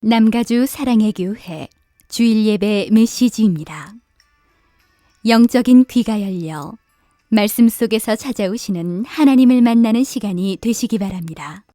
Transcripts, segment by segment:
남가주 사랑의 교회 주일 예배 메시지입니다. 영적인 귀가 열려 말씀 속에서 찾아오시는 하나님을 만나는 시간이 되시기 바랍니다.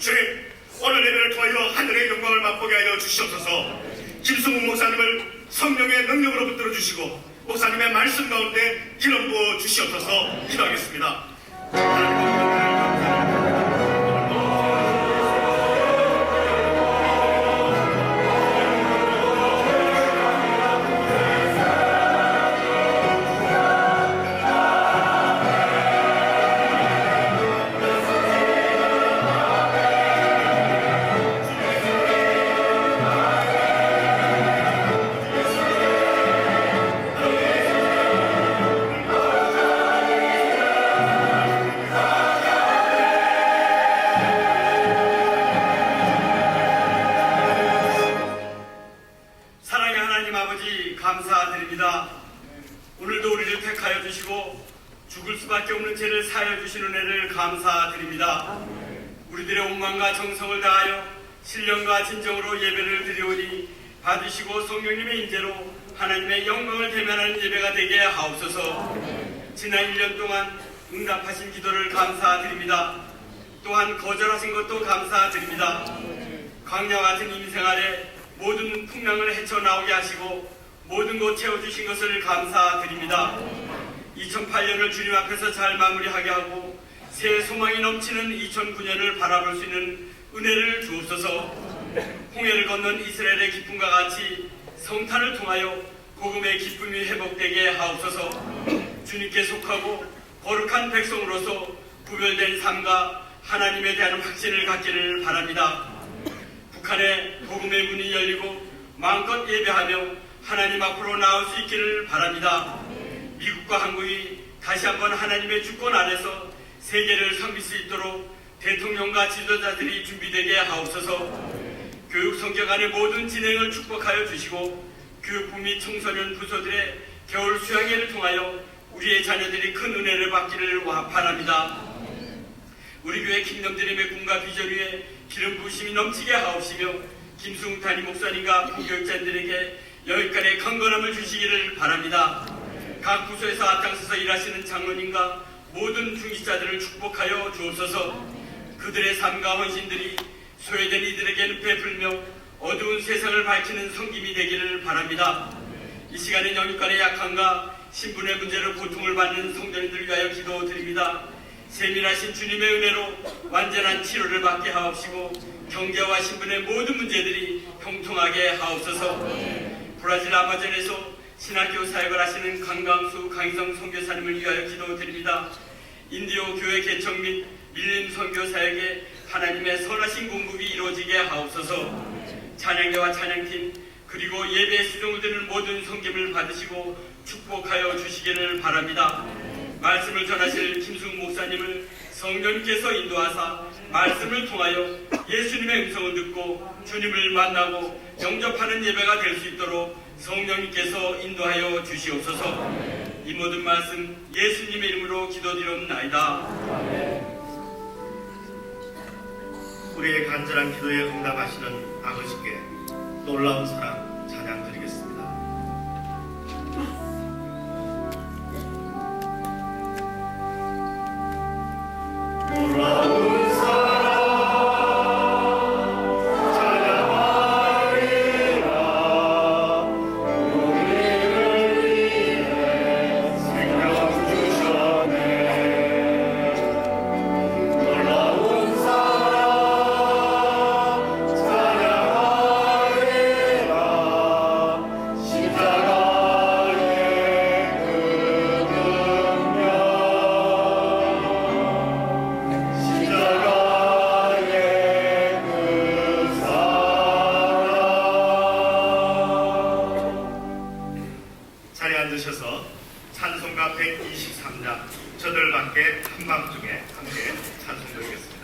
주님, 오늘 예배를 통하여 하늘의 영광을 맛보게 하여 주시옵소서. 김승훈 목사님을 성령의 능력으로 붙들어 주시고 목사님의 말씀 가운데 기름 부어 주시옵소서. 기도하겠습니다. 사랑의 하나님 아버지 감사드립니다. 오늘도 우리를 택하여 주시고 죽을 수밖에 없는 죄를 사하여 주신 은혜를 감사드립니다. 우리들의 온망과 정성을 다하여 신령과 진정으로 예배를 드리오니 받으시고 성령님의 인재로 하나님의 영광을 대면하는 예배가 되게 하옵소서. 지난 1년 동안 응답하신 기도를 감사드립니다. 또한 거절하신 것도 감사드립니다. 광야 같은 인생활에 모든 풍랑을 헤쳐나오게 하시고 모든 곳 채워주신 것을 감사드립니다. 2008년을 주님 앞에서 잘 마무리하게 하고 새 소망이 넘치는 2009년을 바라볼 수 있는 은혜를 주옵소서. 홍해를 건넌 이스라엘의 기쁨과 같이 성탄을 통하여 복음의 기쁨이 회복되게 하옵소서. 주님께 속하고 거룩한 백성으로서 구별된 삶과 하나님에 대한 확신을 갖기를 바랍니다. 북한의 복음의 문이 열리고 마음껏 예배하며 하나님 앞으로 나올 수 있기를 바랍니다. 미국과 한국이 다시 한번 하나님의 주권 아래서 세계를 섬길 수 있도록 대통령과 지도자들이 준비되게 하옵소서. 교육 성격안의 모든 진행을 축복하여 주시고 교육부 및 청소년 부서들의 겨울 수양회를 통하여 우리의 자녀들이 큰 은혜를 받기를 바랍니다. 우리 교회 김남드림의 꿈과 비전 위에 기름 부으심이 넘치게 하옵시며 김승훈 담임 목사님과 부교육자들에게 여기까지 강건함을 주시기를 바랍니다. 각 부서에서 앞장서서 일하시는 장로님과 모든 중직자들을 축복하여 주옵소서. 그들의 삶과 헌신들이 소외된 이들에게는 베풀며 어두운 세상을 밝히는 성김이 되기를 바랍니다. 이 시간에 영육간의 약함과 신분의 문제로 고통을 받는 성도님들 위하여 기도드립니다. 세밀하신 주님의 은혜로 완전한 치료를 받게 하옵시고 경제와 신분의 모든 문제들이 형통하게 하옵소서. 브라질 아마존에서 신학교 사역을 하시는 강강수 강희성 선교사님을 위하여 기도드립니다. 인디오 교회 개척 및 밀림 선교 사역에 하나님의 선하신 공급이 이루어지게 하옵소서. 찬양대와 찬양팀 그리고 예배에 수종을 드는 모든 섬김을 받으시고 축복하여 주시기를 바랍니다. 말씀을 전하실 김승훈 목사님을 성령께서 인도하사 말씀을 통하여 예수님의 음성을 듣고 주님을 만나고 영접하는 예배가 될 수 있도록 성령님께서 인도하여 주시옵소서. 이 모든 말씀 예수님의 이름으로 기도드리옵나이다. 우리의 간절한 기도에 응답하시는 아버지께 놀라운 사랑 찬양드리겠습니다. 놀라운 사랑 찬양하리라. 우리를 위해 생명 주셨네. 놀라운 사랑 찬양하리라. 십자가의 그 능력, 십자가의 그 사랑. 자리에 앉으셔서 찬송가 123장 저들밖에 한밤중에 함께 찬송드리겠습니다.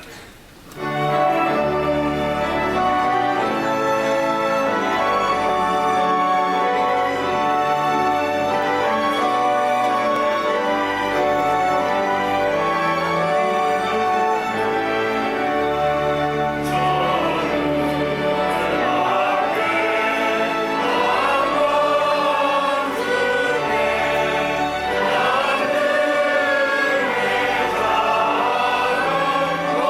저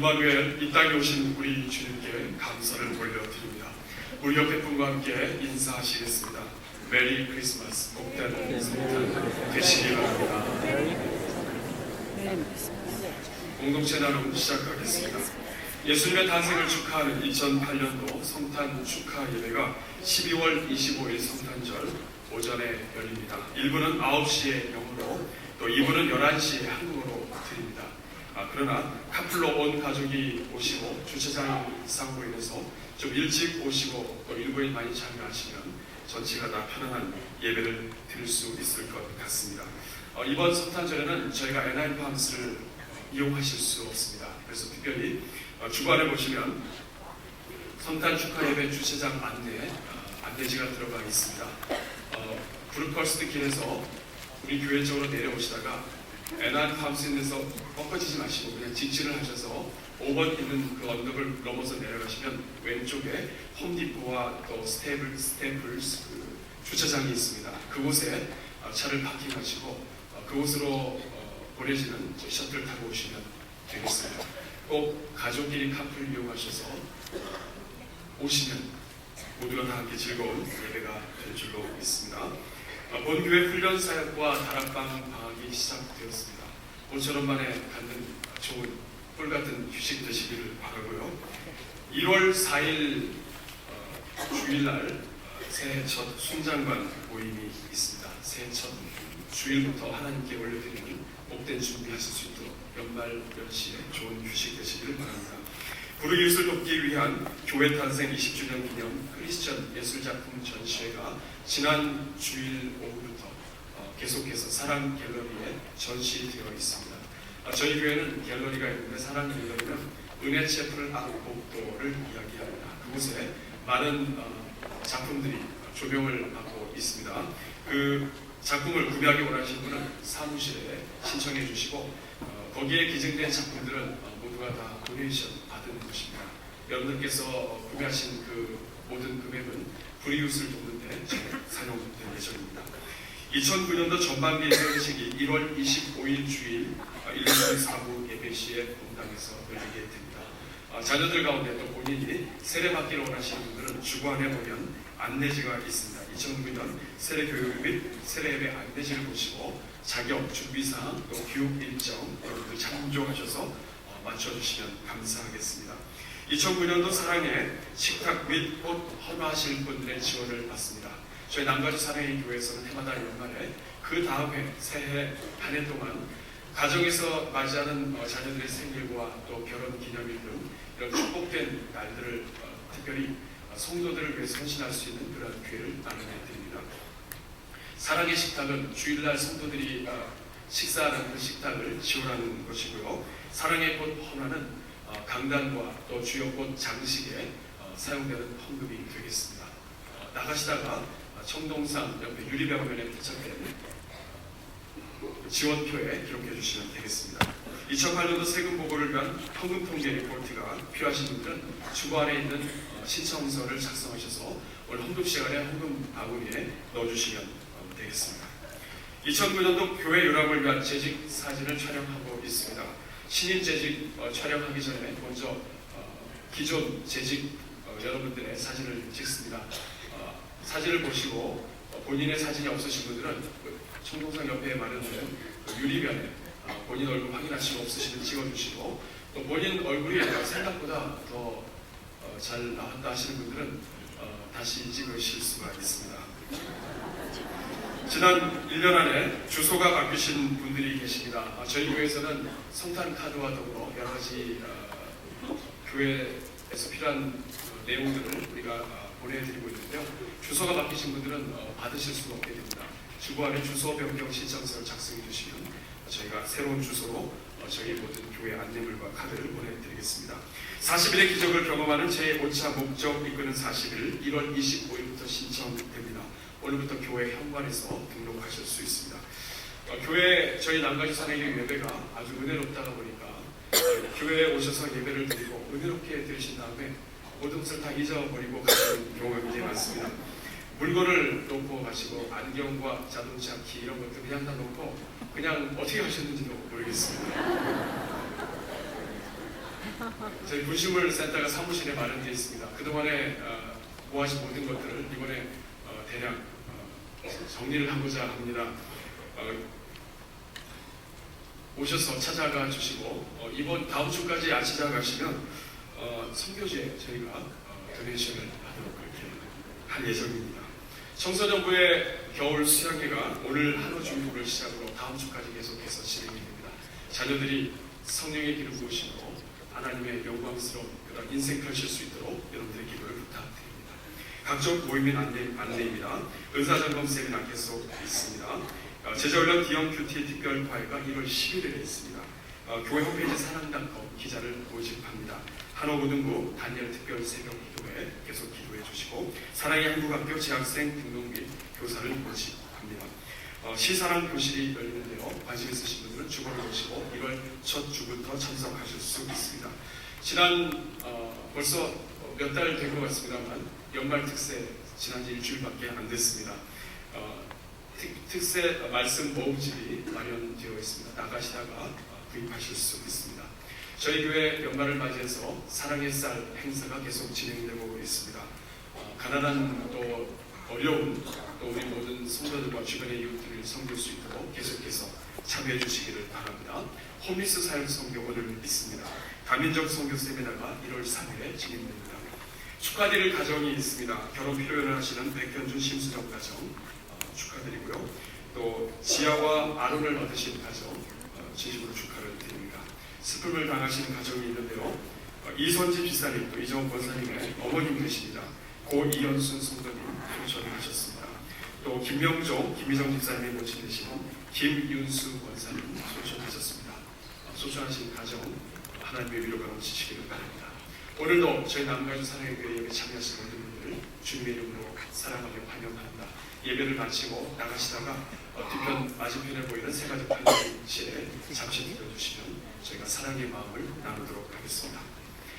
임마누엘 이 땅에 오신 우리 주님께 감사를 올려드립니다. 우리 옆에 분과 함께 인사하시겠습니다. 메리 크리스마스, 복된 성탄 되시기 바랍니다. 공동체 나눔 시작하겠습니다. 예수님의誕生을 축하하는 2008년도 성탄 축하 예배가 12월 25일 성탄절 오전에 열립니다. 1부는 9시에 영어로, 또 2부는 11시에 한국어로 드립니다. 그러나 카풀로 온 가족이 오시고 주차장 상으로 인해서 좀 일찍 오시고 또 일부에 많이 참여하시면 전체가 다 편안한 예배를 드릴 수 있을 것 같습니다. 이번 성탄절에는 저희가 NI 팜스를 이용하실 수 없습니다. 그래서 특별히 주간에 보시면 성탄 축하 예배 주차장 안내지가 들어가 있습니다. 브루커스트 길에서 우리 교회 쪽으로 내려오시다가 NI 팜스에서 꺾어지지 마시고 그냥 직진을 하셔서 5번 있는 그 언덕을 넘어서 내려가시면 왼쪽에 홈디포와 또 스테이플스 그 주차장이 있습니다. 그곳에 차를 파킹하시고 그곳으로 보내지는 셔틀 타고 오시면 되겠습니다. 꼭 가족끼리 카풀 이용하셔서 오시면 모두가 다 함께 즐거운 예배가 될 줄로 믿습니다. 본교회 훈련 사역과 다락방 방학이 시작되었습니다. 모처럼 만에 갖는 좋은 꿀같은 휴식 되시기를 바라고요. 1월 4일 주일날 새해 첫 순장관 모임이 있습니다. 새해 첫 주일부터 하나님께 올려드리는 복된 준비하실 수 있도록 연말 연시에 좋은 휴식 되시기를 바랍니다. 부르기웃을 돕기 위한 교회 탄생 20주년 기념 크리스천 예술작품 전시회가 지난 주일 오후부터 계속해서 사랑 갤러리에 전시되어 있습니다. 저희 교회는 갤러리가 있는데 사랑 갤러리는 은혜체플 악복도를 이야기합니다. 그곳에 많은 작품들이 조명을 받고 있습니다. 그 작품을 구매하기 원하시는 분은 사무실에 신청해 주시고 거기에 기증된 작품들은 모두가 다 도네이션 받은 것입니다. 여러분들께서 구매하신 그 모든 금액은 불이웃을 돕는 데 사용될 예정입니다. 2009년도 전반기 예배식이 1월 25일 주일 1년 4부 예배 시에 본당에서 열리게 됩니다. 자녀들 가운데 또 본인이 세례받기를 원하시는 분들은 주관에 보면 안내지가 있습니다. 2009년 세례교육 및 세례예배 안내지를 보시고 자격, 준비사항, 또 교육 일정 여러분들 참조하셔서 맞춰주시면 감사하겠습니다. 2009년도 사랑에 식탁 및 꽃 헌화하실 분들의 지원을 받습니다. 저희 남가주 사랑의 교회에서는 해마다 연말에 그 다음에 새해 한 해 동안 가정에서 맞이하는 자녀들의 생일과 또 결혼 기념일 등 이런 축복된 날들을 특별히 성도들을 위해 헌신할 수 있는 그런 기회를 마련해 드립니다. 사랑의 식탁은 주일날 성도들이 식사하는 그 식탁을 지원하는 것이고요. 사랑의 꽃 헌화는 강단과 또 주요 꽃 장식에 사용되는 헌금이 되겠습니다. 나가시다가 청동산 옆에 유리벽면에 부착된 지원표에 기록해 주시면 되겠습니다. 2008년도 세금 보고를 위한 헌금 통계 리포트가 필요하신 분들은 주관에 있는 신청서를 작성하셔서 오늘 헌금 시간에 헌금 바구니에 넣어주시면 되겠습니다. 2009년도 교회 요람을 위한 재직 사진을 촬영하고 있습니다. 신인 재직 촬영하기 전에 먼저 기존 재직 여러분들의 사진을 찍습니다. 사진을 보시고 본인의 사진이 없으신 분들은 청동산 옆에 마련된 유리면에 본인 얼굴 확인하시고 없으시면 찍어주시고 또 본인 얼굴이 생각보다 더 잘 나왔다 하시는 분들은 다시 찍으실 수가 있습니다. 지난 1년 안에 주소가 바뀌신 분들이 계십니다. 저희 교회에서는 성탄 카드와 더불어 여러 가지 교회에서 필요한 내용들을 우리가 보내드리고 있는데요. 주소가 바뀌신 분들은 받으실 수가 없게 됩니다. 주보 안에 주소 변경 신청서를 작성해 주시면 저희가 새로운 주소로 저희 모든 교회 안내물과 카드를 보내드리겠습니다. 40일의 기적을 경험하는 제5차 목적 이끄는 40일 1월 25일부터 신청됩니다. 오늘부터 교회 현관에서 등록하실 수 있습니다. 교회 저희 남가주 사내교 예배가 아주 은혜롭다가 보니까 교회에 오셔서 예배를 드리고 은혜롭게 드리신 다음에 모든 것을 다 잊어버리고 가시는 경우가 굉장히 많습니다. 물건을 놓고 가시고 안경과 자동차 키 이런 것들 그냥 다 놓고 그냥 어떻게 하셨는지도 모르겠습니다. 저희 분식물 센터가 사무실에 마련되어 있습니다. 그동안에 모아진 모든 것들을 이번에 대략 정리를 하고자 합니다. 오셔서 찾아가 주시고 이번 다음 주까지 안 찾아가시면 선교지에 저희가 도네이션을 하도록 그렇게 할 예정입니다. 청소년부의 겨울 수양회가 오늘 하루 중부를 시작으로 다음 주까지 계속해서 진행이 됩니다. 자녀들이 성령의 길을 보시고 하나님의 영광스러운 그런 인생 펼칠 수 있도록 여러분들의 기도를 부탁드립니다. 각종 모임인 안내입니다. 은사점검 세미나 계속 있습니다. 제자훈련 디형 큐티 특별파회가 1월 11일에 있습니다. 교회 홈페이지 사랑닷컴 기자를 모집합니다. 한옥고등부 다니엘 특별 새벽 기도회 계속 기도해 주시고 사랑의 한국학교 재학생 등록 및 교사를 모집합니다. 시사랑 교실이 열리는데요. 관심 있으신 분들은 주보를 보시고 1월 첫 주부터 참석하실 수 있습니다. 지난 벌써 몇 달 된 것 같습니다만 연말 특세 지난 지 일주일밖에 안 됐습니다. 특세 말씀 모음집이 마련되어 있습니다. 나가시다가 구입하실 수 있습니다. 저희 교회 연말을 맞이해서 사랑의 쌀 행사가 계속 진행되고 있습니다. 가난한 또 어려운 또 우리 모든 성도들과 주변의 이웃들을 섬길 수 있도록 계속해서 참여해 주시기를 바랍니다. 홈리스 사역 선교 오늘 있습니다. 다민족 선교 세미나가 1월 3일에 진행됩니다. 축하드릴 가정이 있습니다. 결혼 필요를 하시는 백현준 심수정 가정 축하드리고요. 또 지아와 아론을 얻으신 가정 진심으로 축하를 드립니다. 슬픔을 당하시는 가정이 있는데요. 이선지 집사님 또 이정원 권사님의 어머님 되십니다. 고 이현순 성도님 소천하셨습니다. 또 김명종, 김희정 집사님의 모친 되시는 김윤수 권사님 소천하셨습니다. 소천하신 가정 하나님의 위로가 넘치시기를 바랍니다. 오늘도 저희 남가주 사랑의 교회 예배 참여하신 모든 분들 주님의 이름으로 사랑하며 환영합니다. 예배를 마치고 나가시다가 뒤편 맞은편에 보이는 세 가지 편지실에 잠시 들려주시면 저희가 사랑의 마음을 나누도록 하겠습니다.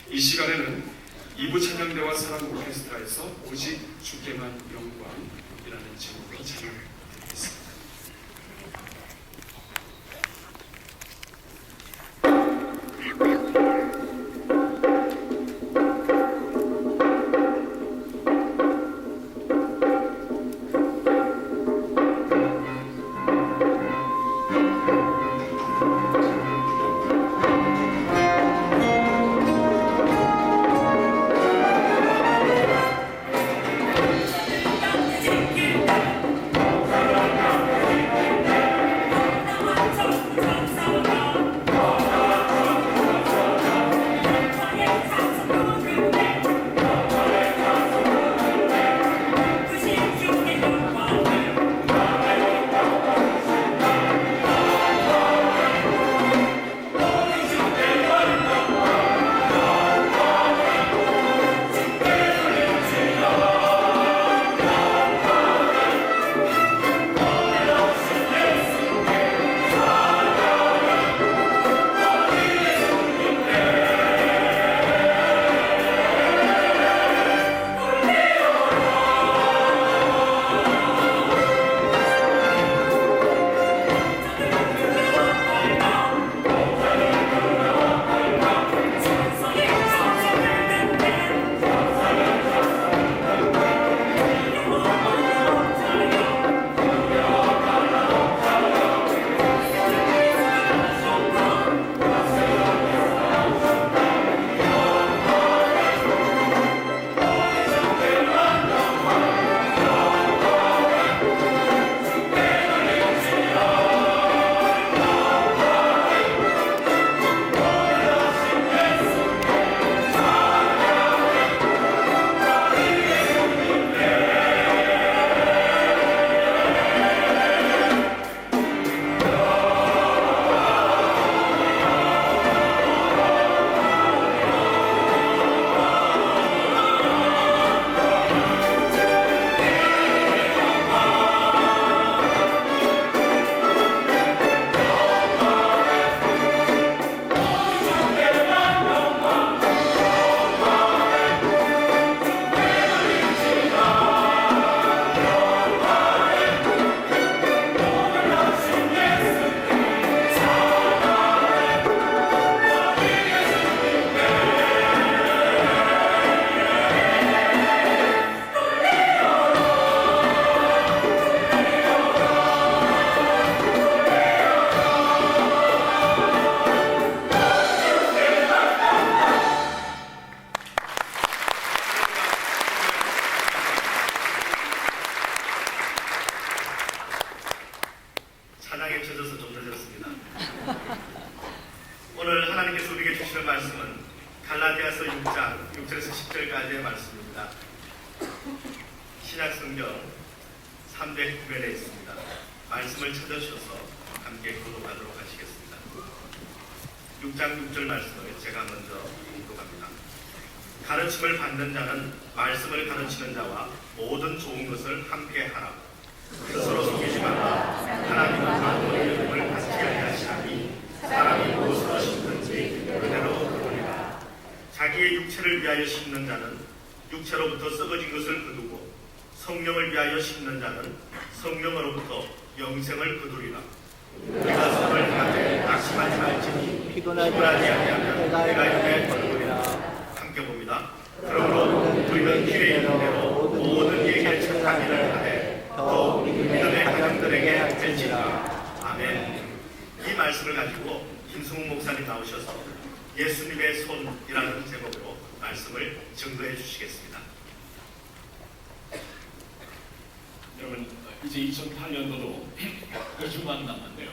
이 시간에는 2부 찬양대와 사랑 오케스트라에서 오직 주께만 영광이라는 제목으로 찬양을 드리겠습니다. 세상에 젖어서 좀 늦었습니다. 오늘 하나님께서 우리에게 주시는 말씀은 갈라디아서 6장 6절에서 10절까지의 말씀입니다. 신약성경 309면에 있습니다. 말씀을 찾으셔서 함께 교독하도록 하시겠습니다. 6장 6절 말씀을 제가 먼저 공독합니다. 가르침을 받는 자는 말씀을 가르치는 자와 모든 좋은 것을 함께 하라. 스스로 속이지 말라. 하나님은 만물의 흐름을 같이 하게 하시나니 사람이 무엇으로 심든지 그대로 거두리라. 자기의 육체를 위하여 심는 자는 육체로부터 썩어진 것을 거두고 성령을 위하여 심는 자는 성령으로부터 영생을 거두리라. 우리가 선을 향하되 낙심하지 말지니 피곤하지 아니하면 내가 이에 거두리라. 함께 봅니다. 그러므로 우리는 기회 있는 대로 모든 얘기를 착하기를 하되 더욱 믿음의 가정들에게 할지니라. 아멘. 이 말씀을 가지고 김승욱 목사님 나오셔서 예수님의 손이라는 제목으로 말씀을 증거해 주시겠습니다. 여러분, 이제 2008년도도 2주만 남았네요.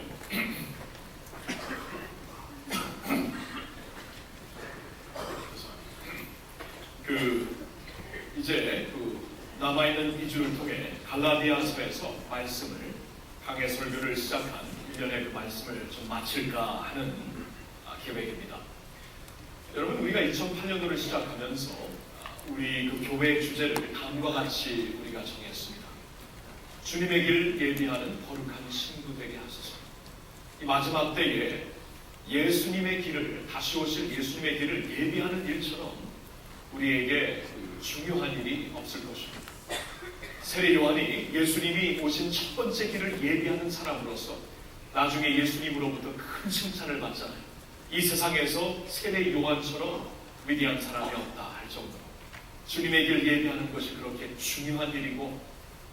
이제 남아있는 2주를 통해 갈라디아서에서 말씀을 강해 설교를 시작한 1년의 그 말씀을 좀 마칠까 하는 계획입니다. 여러분, 우리가 2008년도를 시작하면서 우리 그 교회 주제를 다음과 같이 우리가 정했습니다. 주님의 길 예비하는 거룩한 신부 되게 하소서. 이 마지막 때에 예수님의 길을, 다시 오실 예수님의 길을 예비하는 일처럼 우리에게 중요한 일이 없을 것입니다. 세례 요한이 예수님이 오신 첫 번째 길을 예비하는 사람으로서 나중에 예수님으로부터 큰 칭찬을 받잖아요. 이 세상에서 세례 요한처럼 위대한 사람이 없다 할 정도로 주님의 길 예비하는 것이 그렇게 중요한 일이고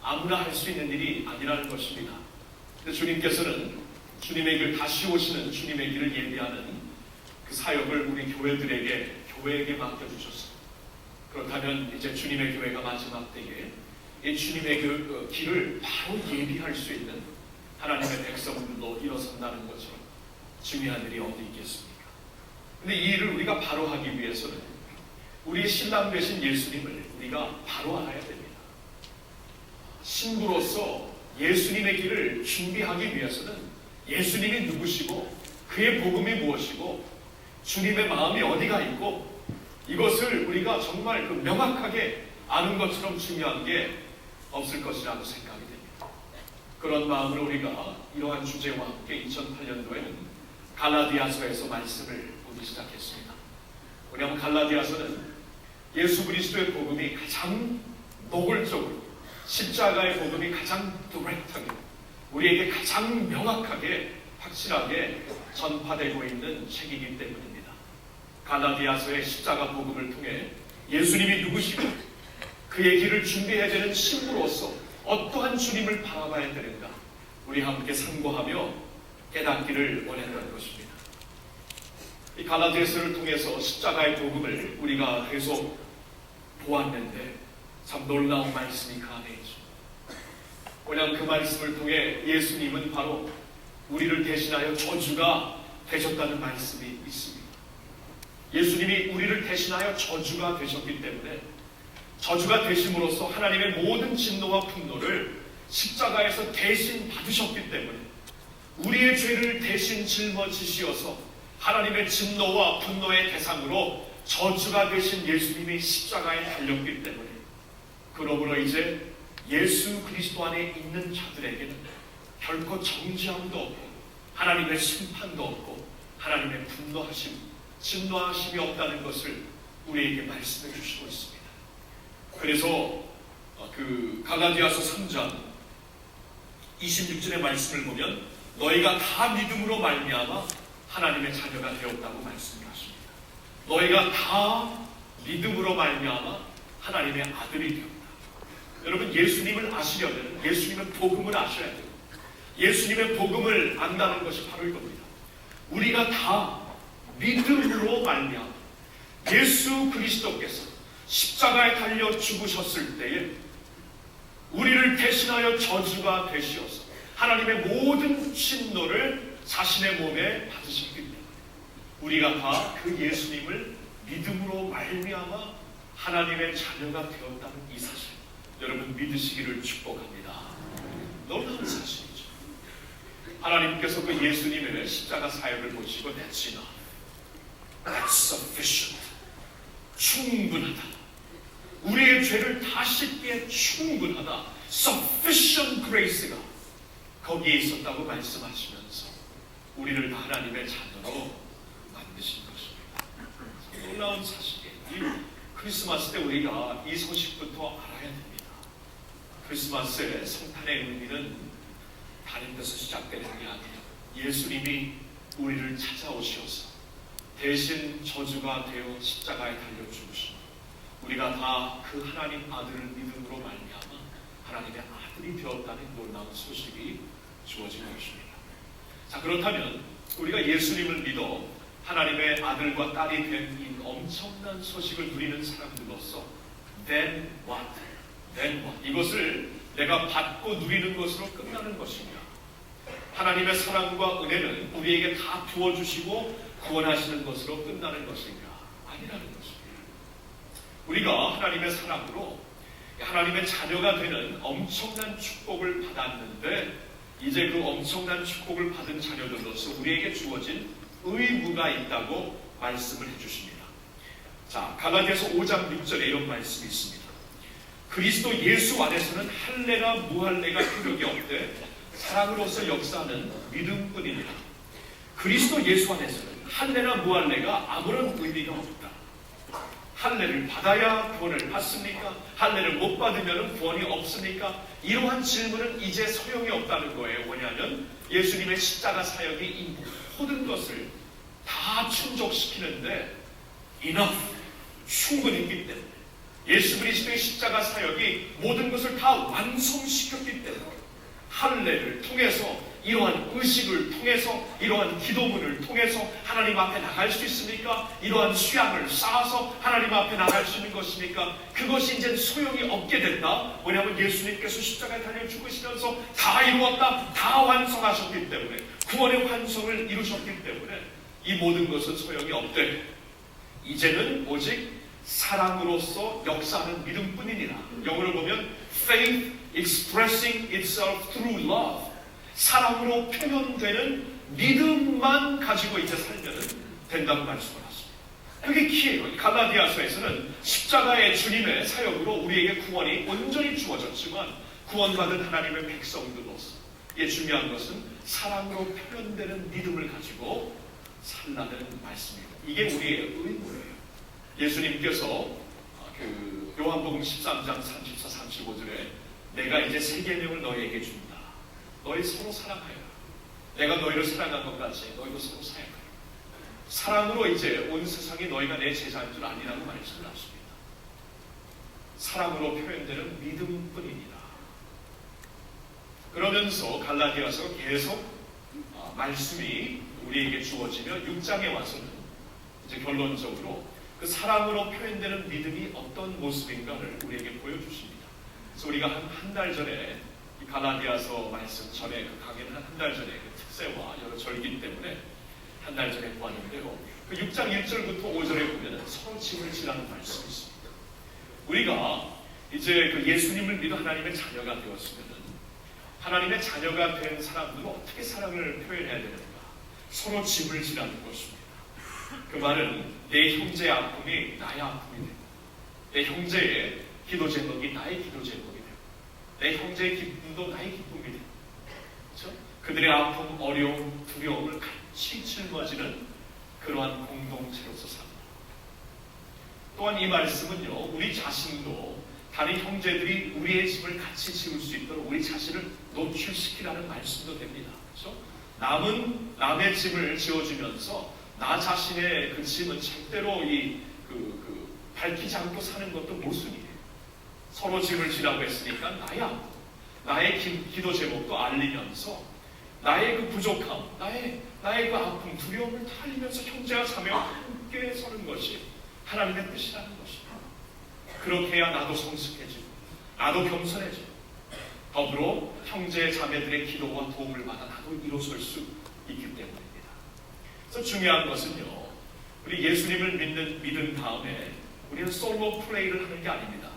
아무나 할 수 있는 일이 아니라는 것입니다. 근데 주님께서는 주님의 길, 다시 오시는 주님의 길을 예비하는 그 사역을 우리 교회에게 맡겨주셨습니다. 그렇다면 이제 주님의 교회가 마지막 때에 이 주님의 그 길을 바로 예비할 수 있는 하나님의 백성들도 일어선다는 것처럼 중요한 일이 어디 있겠습니까? 근데 이 일을 우리가 바로 하기 위해서는 우리의 신랑 되신 예수님을 우리가 바로 알아야 됩니다. 신부로서 예수님의 길을 준비하기 위해서는 예수님이 누구시고 그의 복음이 무엇이고 주님의 마음이 어디가 있고 이것을 우리가 정말 명확하게 아는 것처럼 중요한 게 없을 것이라고 생각이 됩니다. 그런 마음으로 우리가 이러한 주제와 함께 2008년도에는 갈라디아서에서 말씀을 보기 시작했습니다. 왜냐하면 갈라디아서는 예수 그리스도의 복음이 가장 노골적으로 십자가의 복음이 가장 디렉트하게 우리에게 가장 명확하게 확실하게 전파되고 있는 책이기 때문입니다. 갈라디아서의 십자가 복음을 통해 예수님이 누구시고 그의 길을 준비해야 되는 신부로서 어떠한 주님을 바라봐야 되는가 우리 함께 상고하며 깨닫기를 원했던 것입니다. 이 갈라디아서를 통해서 십자가의 복음을 우리가 계속 보았는데 참 놀라운 말씀이 그 안에 있죠. 왜냐하면 그 말씀을 통해 예수님은 바로 우리를 대신하여 저주가 되셨다는 말씀이 있습니다. 예수님이 우리를 대신하여 저주가 되셨기 때문에 저주가 되심으로써 하나님의 모든 진노와 분노를 십자가에서 대신 받으셨기 때문에 우리의 죄를 대신 짊어지시어서 하나님의 진노와 분노의 대상으로 저주가 되신 예수님이 십자가에 달렸기 때문에 그러므로 이제 예수 그리스도 안에 있는 자들에게는 결코 정죄함도 없고 하나님의 심판도 없고 하나님의 분노하심, 진노하심이 없다는 것을 우리에게 말씀해 주시고 있습니다. 그래서 그 갈라디아서 3장 26절의 말씀을 보면 너희가 다 믿음으로 말미암아 하나님의 자녀가 되었다고 말씀하십니다. 너희가 다 믿음으로 말미암아 하나님의 아들이 되었다. 여러분, 예수님을 아시려면 예수님의 복음을 아셔야 돼요. 예수님의 복음을 안다는 것이 바로 이겁니다. 우리가 다 믿음으로 말미암아 예수 그리스도께서 십자가에 달려 죽으셨을 때에 우리를 대신하여 저주가 되시어서 하나님의 모든 진노를 자신의 몸에 받으셨기 때문에 우리가 다 그 예수님을 믿음으로 말미암아 하나님의 자녀가 되었다는 이 사실, 여러분 믿으시기를 축복합니다. 놀라운 사실이죠. 하나님께서 그 예수님의 십자가 사역을 보시고 That's enough, That's sufficient, 충분하다, 우리의 죄를 다 씻기에 충분하다, sufficient grace가 거기에 있었다고 말씀하시면서 우리를 하나님의 자녀로 만드신 것입니다. 놀라운 사실이에요. 이 크리스마스 때 우리가 이 소식부터 알아야 됩니다. 크리스마스의 성탄의 의미는 다른 데서 시작되는 게 아니에요. 예수님이 우리를 찾아오셔서 대신 저주가 되어 십자가에 달려 죽으시고 우리가 다 그 하나님 아들을 믿음으로 말미암아 하나님의 아들이 되었다는 놀라운 소식이 주어진 것입니다. 자, 그렇다면 우리가 예수님을 믿어 하나님의 아들과 딸이 된 이 엄청난 소식을 누리는 사람들로서 then what? 이것을 내가 받고 누리는 것으로 끝나는 것인가? 하나님의 사랑과 은혜는 우리에게 다 부어주시고 구원하시는 것으로 끝나는 것인가? 아니라는 것입니다. 우리가 하나님의 사랑으로 하나님의 자녀가 되는 엄청난 축복을 받았는데 이제 그 엄청난 축복을 받은 자녀들로서 우리에게 주어진 의무가 있다고 말씀을 해주십니다. 자, 갈라디아서 5장 6절에 이런 말씀이 있습니다. 그리스도 예수 안에서는 할례나 무할례가 효력이 없되 사랑으로서 역사하는 믿음뿐이니라. 그리스도 예수 안에서는 할례나 무할례가 아무런 의미가 없다. 할례를 받아야 구원을 받습니까? 할례를 못 받으면 구원이 없습니까? 이러한 질문은 이제 소용이 없다는 거예요. 왜냐하면 예수님의 십자가 사역이 이 모든 것을 다 충족시키는데 enough, 충분했기 때문에 예수 그리스도의 십자가 사역이 모든 것을 다 완성시켰기 때문에 할례를 통해서 이러한 의식을 통해서 이러한 기도문을 통해서 하나님 앞에 나갈 수 있습니까? 이러한 수양을 쌓아서 하나님 앞에 나갈 수 있는 것입니까? 그것이 이제 소용이 없게 된다. 왜냐하면 예수님께서 십자가에 달려 죽으시면서 다 이루었다, 다 완성하셨기 때문에 구원의 완성을 이루셨기 때문에 이 모든 것은 소용이 없대. 이제는 오직 사랑으로서 역사하는 믿음뿐이니라. 영어를 보면 faith expressing itself through love, 사랑으로 표현되는 믿음만 가지고 이제 살면 된다고 말씀을 하십니다. 그게 키예요. 갈라디아서에서는 십자가의 주님의 사역으로 우리에게 구원이 온전히 주어졌지만 구원받은 하나님의 백성들로서 이게 중요한 것은 사랑으로 표현되는 믿음을 가지고 살라는 말씀입니다. 이게 우리의 의무예요. 예수님께서 그 요한복음 13장 34, 35절에 내가 이제 새 계명을 너희에게 준다. 너희 서로 사랑하여라. 내가 너희를 사랑한 것 같이 너희도 서로 사랑하여라. 사랑으로 이제 온 세상이 너희가 내 제자인 줄 아니라고 말씀을 하십니다. 사랑으로 표현되는 믿음뿐입니다. 그러면서 갈라디아서 계속 말씀이 우리에게 주어지며 6장에 와서는 이제 결론적으로 그 사랑으로 표현되는 믿음이 어떤 모습인가를 우리에게 보여주십니다. 그래서 우리가 한 달 전에 이 갈라디아서 말씀 전에 그 강의는 한 달 전에 그 특세와 여러 절기 때문에 한 달 전에 보았는데요. 그 6장 1절부터 5절에 보면 서로 짐을 지라는 말씀이 있습니다. 우리가 이제 그 예수님을 믿어 하나님의 자녀가 되었으면 하나님의 자녀가 된 사람들은 어떻게 사랑을 표현해야 되는가? 서로 짐을 지라는 것입니다. 그 말은 내 형제의 아픔이 나의 아픔이 되고 내 형제의 기도 제목이 나의 기도 제목이 되고 내 형제의 기쁨도 나의 기쁨이 되고 그렇죠? 그들의 아픔, 어려움, 두려움을 같이 짊어지는 그러한 공동체로서 삽니다. 또한 이 말씀은요, 우리 자신도 다른 형제들이 우리의 짐을 같이 지을 수 있도록 우리 자신을 노출시키라는 말씀도 됩니다. 그렇죠? 남은 남의 짐을 지어주면서 나 자신의 그 짐은 절대로 밝히지 않고 사는 것도 모순이에요. 서로 짐을 지라고 했으니까 나의 아픔, 나의 기도 제목도 알리면서 나의 그 부족함, 나의 그 아픔, 두려움을 다 알리면서 형제와 자매와 함께 서는 것이 하나님의 뜻이라는 것입니다. 그렇게 해야 나도 성숙해지고 나도 겸손해지고 더불어 형제 자매들의 기도와 도움을 받아 나도 일어설 수 있기 때문입니다. 그래서 중요한 것은요, 우리 예수님을 믿은 다음에 우리는 솔로 프레이를 하는 게 아닙니다.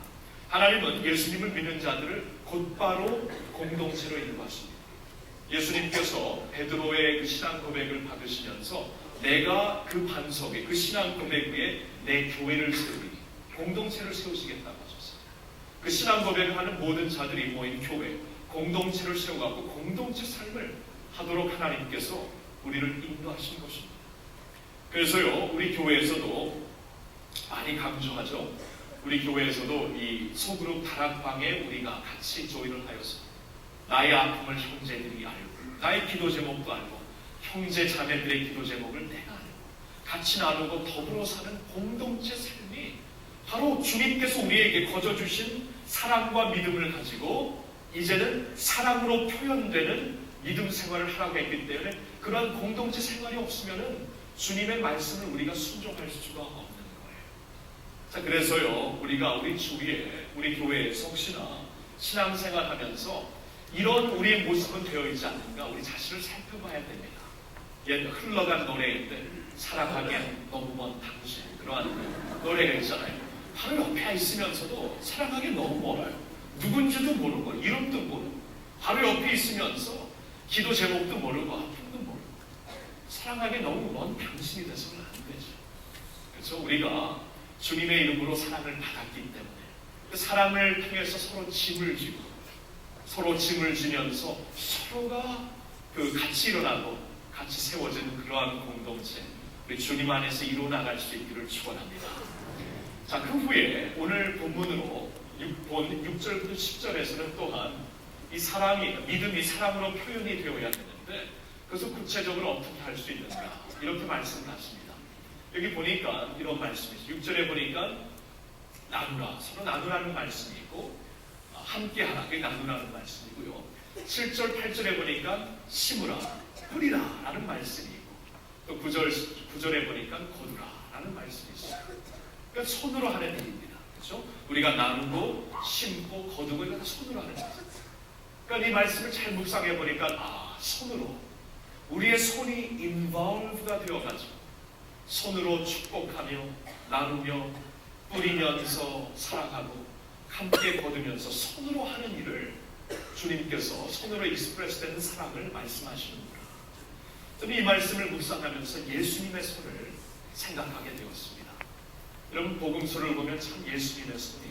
하나님은 예수님을 믿는 자들을 곧바로 공동체로 인도하십니다. 예수님께서 베드로의 그 신앙 고백을 받으시면서 내가 그 반석에, 그 신앙 고백 위에 내 교회를 세우리, 공동체를 세우시겠다고 하셨어요. 그 신앙 고백을 하는 모든 자들이 모인 교회, 공동체를 세워가고 공동체 삶을 하도록 하나님께서 우리를 인도하신 것입니다. 그래서요, 우리 교회에서도 많이 강조하죠. 우리 교회에서도 이 소그룹 다락방에 우리가 같이 조인을 하여서 나의 아픔을 형제들이 알고, 나의 기도 제목도 알고, 형제 자매들의 기도 제목을 내가 알고, 같이 나누고 더불어 사는 공동체 삶이 바로 주님께서 우리에게 거저주신 사랑과 믿음을 가지고 이제는 사랑으로 표현되는 믿음 생활을 하라고 했기 때문에 그러한 공동체 생활이 없으면은 주님의 말씀을 우리가 순종할 수가 없는 거예요. 자, 그래서요, 우리가 우리 주위에, 우리 교회에서 혹시나 신앙생활 하면서 이런 우리의 모습은 되어 있지 않는가, 우리 자신을 살펴봐야 됩니다. 옛 흘러간 노래인데 사랑하기엔 너무 먼 당신, 그러한 노래가 있잖아요. 바로 옆에 있으면서도 사랑하기 너무 멀어요. 누군지도 모르고 이름도 모르고 바로 옆에 있으면서 기도 제목도 모르고 아픔도 모르고 사랑하기 너무 먼 당신이 돼서는 안 되죠. 그래서 우리가 주님의 이름으로 사랑을 받았기 때문에 그 사랑을 통해서 서로 짐을 지고 서로 짐을 지면서 서로가 그 같이 일어나고 같이 세워지는 그러한 공동체, 우리 주님 안에서 이루어나갈 수 있기를 축원합니다. 자, 그 후에 오늘 본문으로 6절부터 10절에서는 또한 이 사랑이, 믿음이 사랑으로 표현이 되어야 되는데 그래서 구체적으로 어떻게 할 수 있는가, 이렇게 말씀을 하십니다. 여기 보니까 이런 말씀이죠. 6절에 보니까 나누라, 서로 나누라는 말씀이 있고 함께하라, 그게 나누라는 말씀이고요. 7절, 8절에 보니까 심으라, 뿌리라 라는 말씀이 있고 또 9절에 보니까 거두라 라는 말씀이 있어요. 그러니까 손으로 하는 일입니다. 그렇죠? 우리가 나누고 심고 거두고 이거 다 손으로 하는 거예요. 그러니까 이 말씀을 잘 묵상해 보니까 손으로, 우리의 손이 involved가 되어가지고 손으로 축복하며 나누며 뿌리면서 사랑하고 함께 거두면서 손으로 하는 일을 주님께서 손으로 익스프레스되는 사랑을 말씀하시는구나. 저는 이 말씀을 묵상하면서 예수님의 손을 생각하게 되었습니다. 여러분, 복음서를 보면 참 예수님의 손이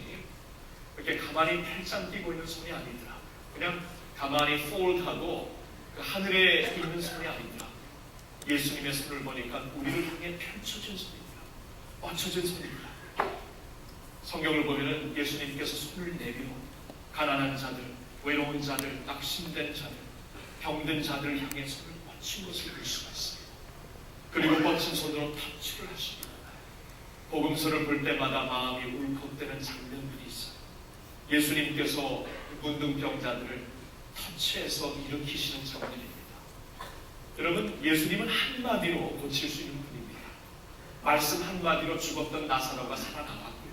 이렇게 가만히 팔짱 끼고 있는 손이 아니더라. 그냥 가만히 폴드하고 그 하늘에 있는 손이 아니더라. 예수님의 손을 보니까 우리를 향해 펼쳐진 손입니다. 뻗쳐진 손입니다. 성경을 보면은 예수님께서 손을 내밀어 가난한 자들, 외로운 자들, 낙심된 자들, 병든 자들을 향해 손을 뻗친 것을 볼 수가 있어요. 그리고 뻗친 손으로 터치를 하십니다. 복음서를 볼 때마다 마음이 울컥되는 장면들이 있어요. 예수님께서 문둥병자들을 터치해서 일으키시는 장면입니다. 여러분, 예수님은 한마디로 고칠 수 있는 분입니다. 말씀 한마디로 죽었던 나사로가 살아나왔고요.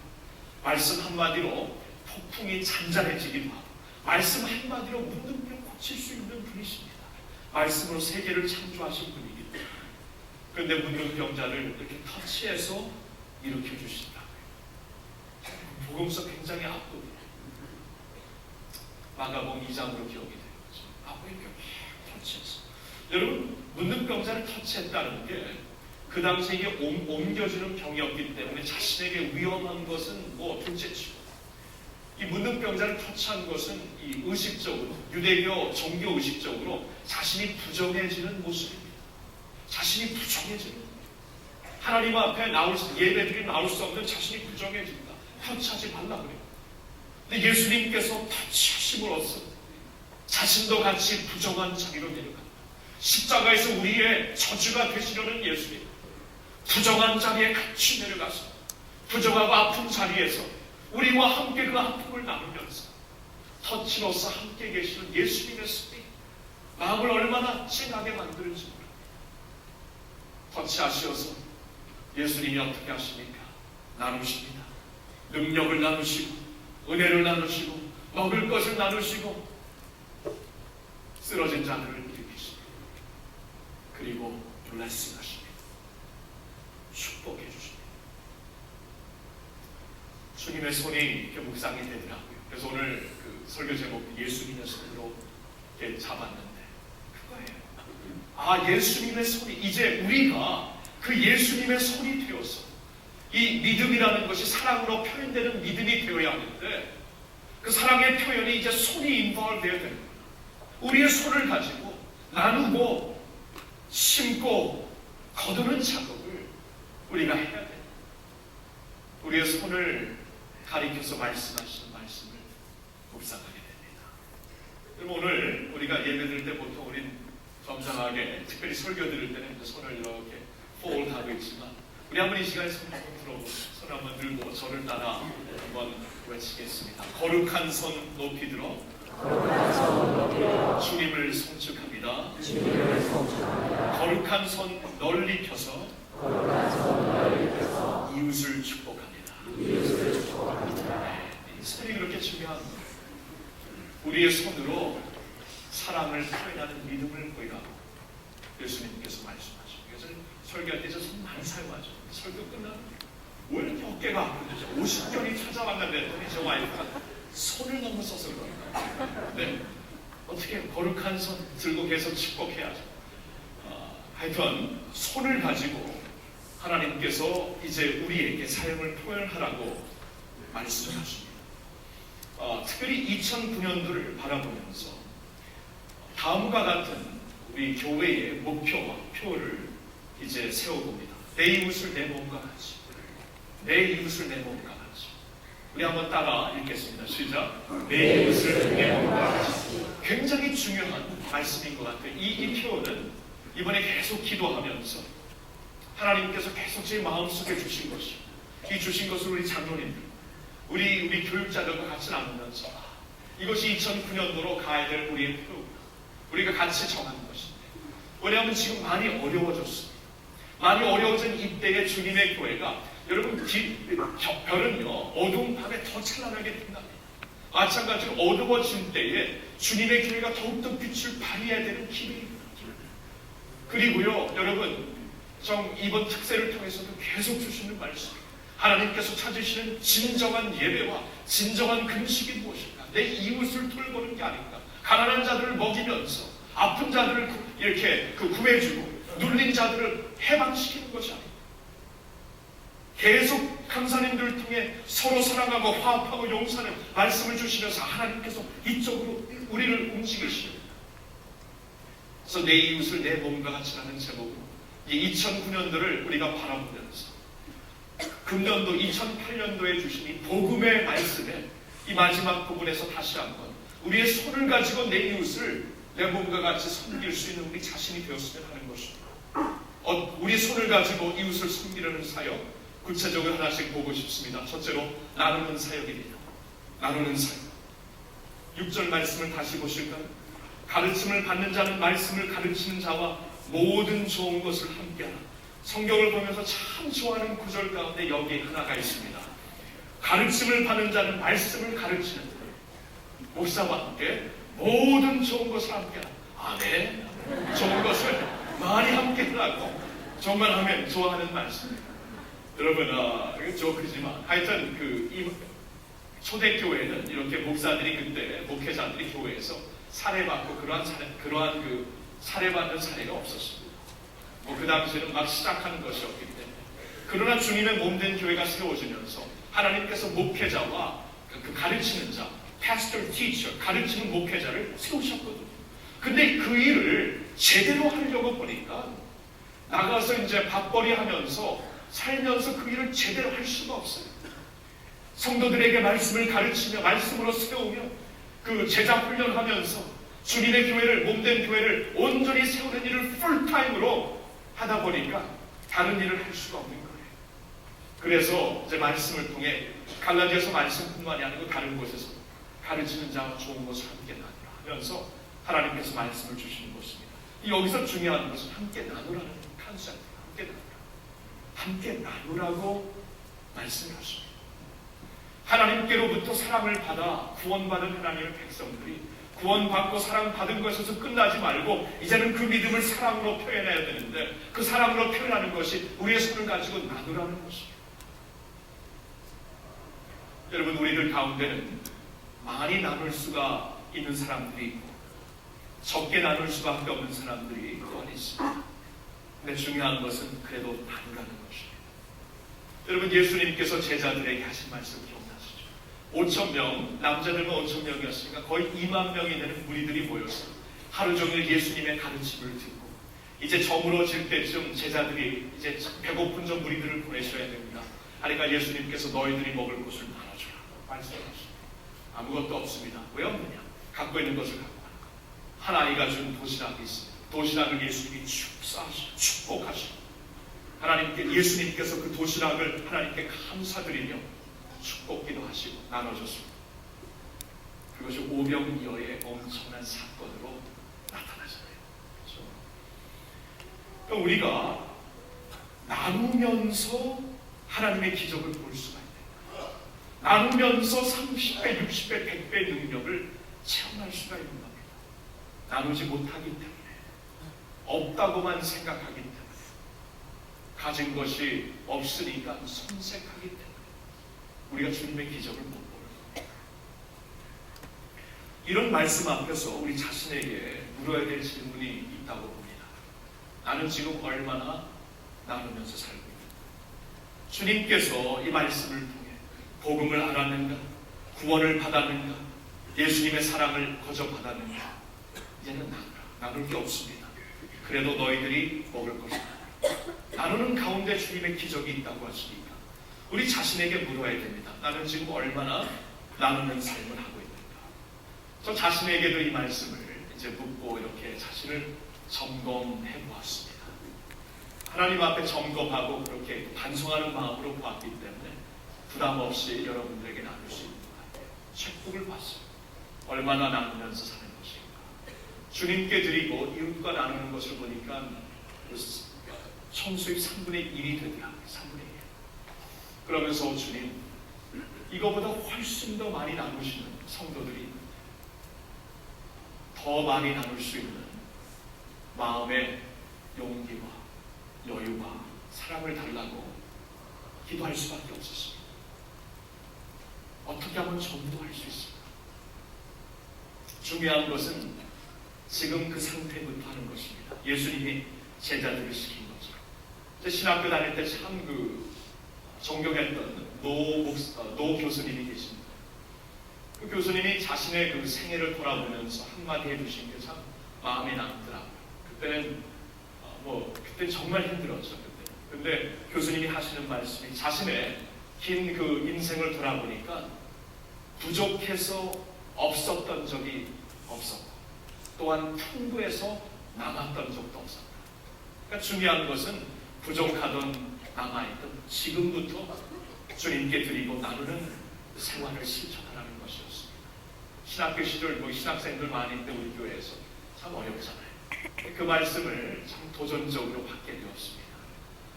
말씀 한마디로 폭풍이 잔잔해지기도 하고, 말씀 한마디로 문둥병 고칠 수 있는 분이십니다. 말씀으로 세계를 창조하신 분이기 때문에. 그런데 문둥병자를 이렇게 터치해서 일으켜 주신다고요. 복음서 굉장히 압도돼요. 마가복음 2장으로 기억이 돼요. 아버지 이렇게 터치했어. 여러분, 문둥병자를 터치했다는 게 그 당시에 이게 옮겨지는 병이었기 때문에 자신에게 위험한 것은 뭐 둘째치고, 이 문둥병자를 터치한 것은 이 의식적으로, 유대교 종교 의식적으로 자신이 부정해지는 모습입니다. 자신이 부정해지는, 하나님 앞에 예배드리 나올 수 없는 자신이 부정해진다. 터치하지 말라 그래요. 근데 예수님께서 터치하심으로써 자신도 같이 부정한 자리로 내려간다. 십자가에서 우리의 저주가 되시려는 예수님, 부정한 자리에 같이 내려가서 부정하고 아픈 자리에서 우리와 함께 그 아픔을 나누면서 터치로서 함께 계시는 예수님의 손이 마음을 얼마나 찡하게 만드는지 모릅니다. 터치하시어서 예수님이 어떻게 하십니까? 나누십니다. 능력을 나누시고 은혜를 나누시고 먹을 것을 나누시고 쓰러진 자들을 일으키십니다. 그리고 블레싱하십니다. 축복해 주십니다. 주님의 손이 이렇게 묵상이 되더라고요. 그래서 오늘 그 설교 제목 예수님의 손으로 이렇게 잡았는데 그거예요. 예수님의 손이, 이제 우리가 그 예수님의 손이 되어서 이 믿음이라는 것이 사랑으로 표현되는 믿음이 되어야 하는데 그 사랑의 표현이 이제 손이 인volve 되어야 되는 거예요. 우리의 손을 가지고 나누고 심고 거두는 작업을 우리가 해야 돼요. 우리의 손을 가리켜서 말씀하시는 말씀을 묵상하게 됩니다. 그럼 오늘 우리가 예배 드릴 때 보통 우린 점잖하게, 특별히 설교 드릴 때는 손을 이렇게 폴드하고 있지만 우리 한번 이 시간에 손 한번 들어보고 손 한번 들고 저를 따라 한번 외치겠습니다. 거룩한 손 높이 들어 주님을 송축합니다. 거룩한 손 널리 펴서 이웃을 축복합니다. 이 손이 그렇게 중요한 거예요. 우리의 손으로 사랑을 표현하는 믿음을 보이라고 예수님께서 말씀하시고, 그래서 설교할 때 저 손 많이 사용하죠. 설교 끝나면 왜 이렇게 어깨가 아픈지 50견이 찾아왔는데 저 와이프가 손을 너무 써서 그런가. 네. 어떻게 거룩한 손 들고 계속 축복해야죠. 하여튼 손을 가지고 하나님께서 이제 우리에게 사용을 표현하라고 말씀하십니다. 특별히 2009년도를 바라보면서 다음과 같은 우리 교회의 목표와 표를 이제 세워봅니다. 내 이웃을 내 몸과 같이. 내 이웃을 내 몸과 같이. 우리 한번 따라 읽겠습니다. 시작. 내 이웃을 내 몸과 같이. 굉장히 중요한 말씀인 것 같아요. 이 표현은 이번에 계속 기도하면서 하나님께서 계속 제 마음속에 주신 것이, 이 주신 것을 우리 장로님들, 우리 교육자들과 같이 나누면서 이것이 2009년도로 가야 될 우리의 표, 우리가 같이 정하는 것인데, 왜냐하면 지금 많이 어려워졌습니다. 많이 어려워진 이때의 주님의 교회가, 여러분 별은요 어두운 밤에 더 찬란하게 빛납니다. 마찬가지로 어두워진 때에 주님의 교회가 더욱더 빛을 발휘해야 되는 기회입니다. 그리고요 여러분 이번 특세를 통해서도 계속 주시는 말씀, 하나님께서 찾으시는 진정한 예배와 진정한 금식이 무엇인가? 내 이웃을 돌보는 게 아닌가? 가난한 자들을 먹이면서 아픈 자들을 이렇게 구해주고 눌린 자들을 해방시키는 것이 아닌가? 계속 강사님들을 통해 서로 사랑하고 화합하고 용서하는 말씀을 주시면서 하나님께서 이쪽으로 우리를 움직이십니다. 그래서 내 이웃을 내 몸과 같이라는 제목으로 이 2009년도를 우리가 바라보면서 금년도 2008년도에 주신 이 복음의 말씀에 이 마지막 부분에서 다시 한번 우리의 손을 가지고 내 이웃을 내 몸과 같이 섬길 수 있는 우리 자신이 되었으면 하는 것입니다. 우리 손을 가지고 이웃을 섬기려는 사역, 구체적으로 하나씩 보고 싶습니다. 첫째로 나누는 사역입니다. 나누는 사역. 6절 말씀을 다시 보실까요? 가르침을 받는 자는 말씀을 가르치는 자와 모든 좋은 것을 함께하라. 성경을 보면서 참 좋아하는 구절 가운데 여기 하나가 있습니다. 가르침을 받는 자는 말씀을 가르치는 목사와 함께 모든 좋은 것을 함께하라. 아멘. 좋은 것을 많이 함께하라고 정말 하면 좋아하는 말씀입니다. 여러분, 이건 조크지만 하여튼 이 초대교회는 이렇게 목사들이 그때 목회자들이 교회에서 살해받고 그러한 살해받는 사례가 없었습니다. 그 당시에는 막 시작하는 것이었기 때문에. 그러나 주님의 몸된 교회가 세워지면서 하나님께서 목회자와 그 가르치는 자, pastor, teacher, 가르치는 목회자를 세우셨거든요. 근데 그 일을 제대로 하려고 보니까 나가서 이제 밥벌이 하면서 살면서 그 일을 제대로 할 수가 없어요. 성도들에게 말씀을 가르치며 말씀으로 세우며 그 제자 훈련하면서 주님의 교회를, 몸된 교회를 온전히 세우는 일을 풀타임으로 하다 보니까 다른 일을 할 수가 없는 거예요. 그래서 이제 말씀을 통해 갈라디아서 말씀뿐만이 아니고 다른 곳에서 가르치는 자와 좋은 것을 함께 나누라 하면서 하나님께서 말씀을 주시는 것입니다. 여기서 중요한 것은 함께 나누라는 컨셉이에요. 함께 나누라. 함께 나누라고 말씀을 하십니다. 하나님께로부터 사랑을 받아 구원받은 하나님의 백성들이 구원받고 사랑받은 것에서 끝나지 말고 이제는 그 믿음을 사랑으로 표현해야 되는데, 그 사랑으로 표현하는 것이 우리의 손을 가지고 나누라는 것입니다. 여러분, 우리들 가운데는 많이 나눌 수가 있는 사람들이 있고 적게 나눌 수밖에 없는 사람들이 또한 있습니다. 근데 중요한 것은 그래도 나누라는 것입니다. 여러분, 예수님께서 제자들에게 하신 말씀 기억나시죠? 5,000명, 남자들만 5,000명이었으니까 거의 2만 명이 되는 무리들이 모여서 하루 종일 예수님의 가르침을 듣고, 이제 저물어질 때쯤 제자들이 이제 배고픈 저 무리들을 보내셔야 됩니다. 그러니까 예수님께서 너희들이 먹을 것을 나눠주라 말씀하셨습니다. 아무것도 없습니다. 왜 없느냐? 갖고 있는 것을 갖고 가는 것. 한 아이가 준 도시락이 있습니다. 도시락을 예수님이 축복하시고, 하나님께, 예수님께서 그 도시락을 하나님께 감사드리며 축복기도 하시고 나눠줬습니다. 그것이 오병이어의 엄청난 사건으로 나타나잖아요. 그렇죠? 그러니까 우리가 나누면서 하나님의 기적을 볼 수가 있는, 나누면서 30배, 60배, 100배 능력을 체험할 수가 있는 겁니다. 나누지 못하기 때문에, 없다고만 생각하기 때문에, 가진 것이 없으니까 손색하기 때문에 우리가 주님의 기적을 못 보는 겁니다. 이런 말씀 앞에서 우리 자신에게 물어야 될 질문이 있다고 봅니다. 나는 지금 얼마나 나누면서 살고 있는가? 주님께서 이 말씀을 통해 복음을 알았는가? 구원을 받았는가? 예수님의 사랑을 거저 받았는가? 이제는 나눌 게 없습니다. 그래도 너희들이 먹을 것이다. 나누는 가운데 주님의 기적이 있다고 하시니까 우리 자신에게 물어야 됩니다. 나는 지금 얼마나 나누는 삶을 하고 있는가? 저 자신에게도 이 말씀을 이제 묻고 이렇게 자신을 점검해 보았습니다. 하나님 앞에 점검하고 그렇게 반성하는 마음으로 보았기 때문에 부담 없이 여러분들에게 나눌 수 있는 것 같아요. 책북을 봤어요. 얼마나 나누면서 사는 것인가? 주님께 드리고 이웃과 나누는 것을 보니까 청수입 3분의 1이 되더라고요. 3분의 1. 그러면서 주님, 이거보다 훨씬 더 많이 나누시는 성도들이 있는데, 더 많이 나눌 수 있는 마음의 용기와 여유와 사랑을 달라고 기도할 수밖에 없었습니다. 어떻게 하면 전도할 수 있을까? 중요한 것은 지금 그 상태부터 하는 것입니다. 예수님이 제자들을 시킨 거죠. 신학교 다닐 때 참 존경했던 노 교수님이 계십니다. 그 교수님이 자신의 그 생애를 돌아보면서 한마디 해주신 게 참 마음에 남더라고요. 그때는 그때 정말 힘들었죠. 근데 교수님이 하시는 말씀이, 자신의 긴 그 인생을 돌아보니까 부족해서 없었던 적이 없었고, 또한 풍부해서 남았던 적도 없었다. 그러니까 중요한 것은 부족하던 남아있던 지금부터 주님께 드리고 나누는 생활을 실천하라는 것이었습니다. 신학교 시절 신학생들 많이 있는데 우리 교회에서 참 어렵잖아요. 그 말씀을 참 도전적으로 받게 되었습니다.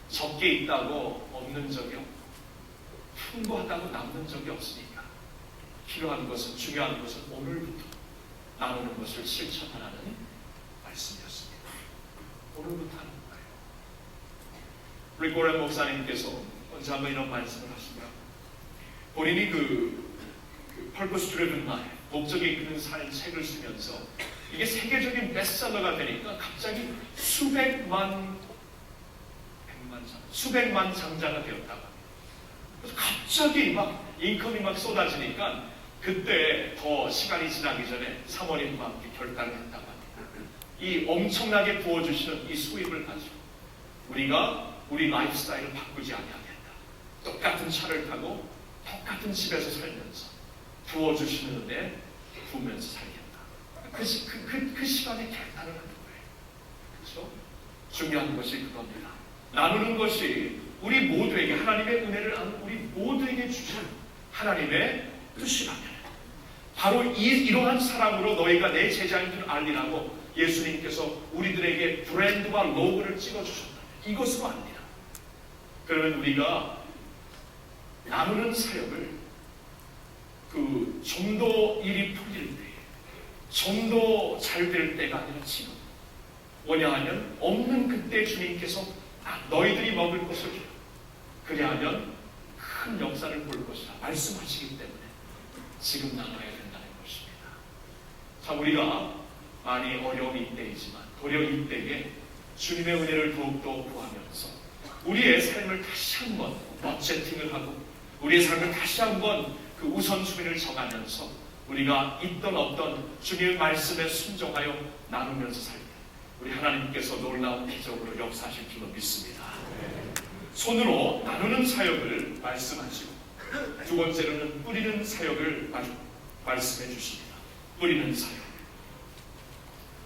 적게 있다고 없는 적이 없고, 풍부하다고 남는 적이 없으니까 필요한 것은, 중요한 것은 오늘부터 나누는 것을 실천하라는 말씀이었습니다. 오늘부터 하는 거예요. 리고렌 목사님께서 언제 한번 이런 말씀을 하시더라고요. 본인이 Purpose Driven Life, 목적이 이끄는 삶 책을 쓰면서 이게 세계적인 베스트셀러가 되니까 갑자기 수백만 장자가 되었다고 합니다. 그래서 갑자기 막 인컴이 막 쏟아지니까 그때 더 시간이 지나기 전에 사모님과 함께 결단을 했다고 합니다. 이 엄청나게 부어주시는 이 수입을 가지고 우리가 우리 라이프 스타일을 바꾸지 않아야겠다. 똑같은 차를 타고 똑같은 집에서 살면서 부어주시는 은혜 부으면서 살겠다. 그 시간에 결단을 하는 거예요. 그렇죠? 중요한 것이 그겁니다. 나누는 것이 우리 모두에게, 하나님의 은혜를 아는 우리 모두에게 주신 하나님의 뜻이라면, 바로 이러한 사랑으로 너희가 내 제자인 줄 알리라고 예수님께서 우리들에게 브랜드와 로고를 찍어주셨다. 이것으로 압니다. 그러면 우리가 나누는 사역을 좀 더 일이 풀릴 때, 좀 더 잘 될 때가 아니라 지금. 왜냐하면 없는 그때 주님께서 너희들이 먹을 것을 주라. 그리하면 큰 역사를 볼 것이라 말씀하시기 때문에 지금 나눠야 된다는 것입니다. 참 우리가 많이 어려움이 이때이지만 도리어 이때에 주님의 은혜를 더욱더 구하면서 우리의 삶을 다시 한번 버제팅을 하고 우리의 삶을 다시 한번 그 우선순위를 정하면서 우리가 있던 없던 주님의 말씀에 순종하여 나누면서 살 때 우리 하나님께서 놀라운 기적으로 역사하실 줄로 믿습니다. 손으로 나누는 사역을 말씀하시고 두 번째로는 뿌리는 사역을 말씀해 주십니다. 뿌리는 사역.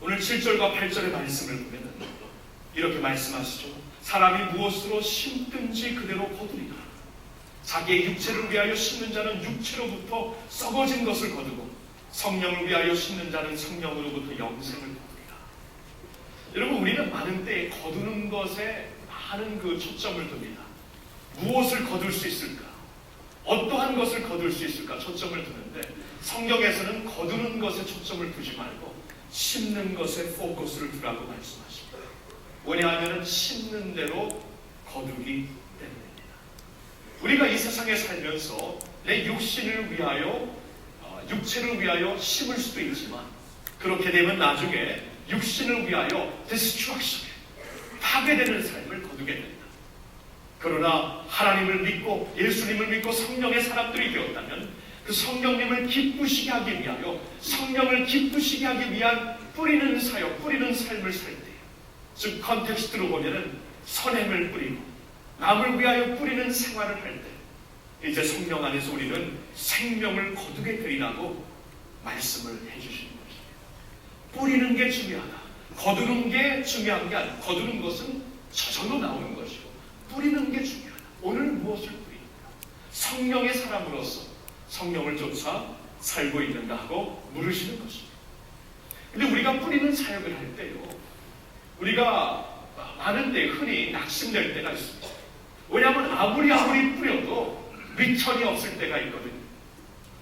오늘 7절과 8절의 말씀을 보면 이렇게 말씀하시죠. 사람이 무엇으로 심든지 그대로 거두리라. 자기의 육체를 위하여 심는 자는 육체로부터 썩어진 것을 거두고 성령을 위하여 심는 자는 성령으로부터 영생을 거두리라. 여러분, 우리는 많은 때에 거두는 것에 많은 그 초점을 둡니다. 무엇을 거둘 수 있을까? 어떠한 것을 거둘 수 있을까? 초점을 두는데 성경에서는 거두는 것에 초점을 두지 말고 심는 것에 포커스를 두라고 말씀하십니다. 왜냐하면 심는 대로 거두기 때문입니다. 우리가 이 세상에 살면서 내 육신을 위하여 육체를 위하여 심을 수도 있지만 그렇게 되면 나중에 육신을 위하여 디스트럭션, 파괴되는 삶을 거두게 된다. 그러나 하나님을 믿고 예수님을 믿고 성령의 사람들이 되었다면 그 성령님을 기쁘시게 하기 위하여 성령을 기쁘시게 하기 위한 뿌리는 사역, 뿌리는 삶을 살 때, 즉 컨텍스트로 보면은 선행을 뿌리고 남을 위하여 뿌리는 생활을 할 때 이제 성령 안에서 우리는 생명을 거두게 되리라고 말씀을 해주시는 것입니다. 뿌리는 게 중요하다. 거두는 게 중요한 게 아니고 거두는 것은 저절로 나오는 것이고 뿌리는 게 중요하다. 오늘 무엇을 뿌리는가? 성령의 사람으로서 성령을 쫓아 살고 있는가 하고 물으시는 것입니다. 근데 우리가 뿌리는 사역을 할 때요, 우리가 많은 때 흔히 낙심될 때가 있습니다. 왜냐하면 아무리 뿌려도 미천이 없을 때가 있거든요.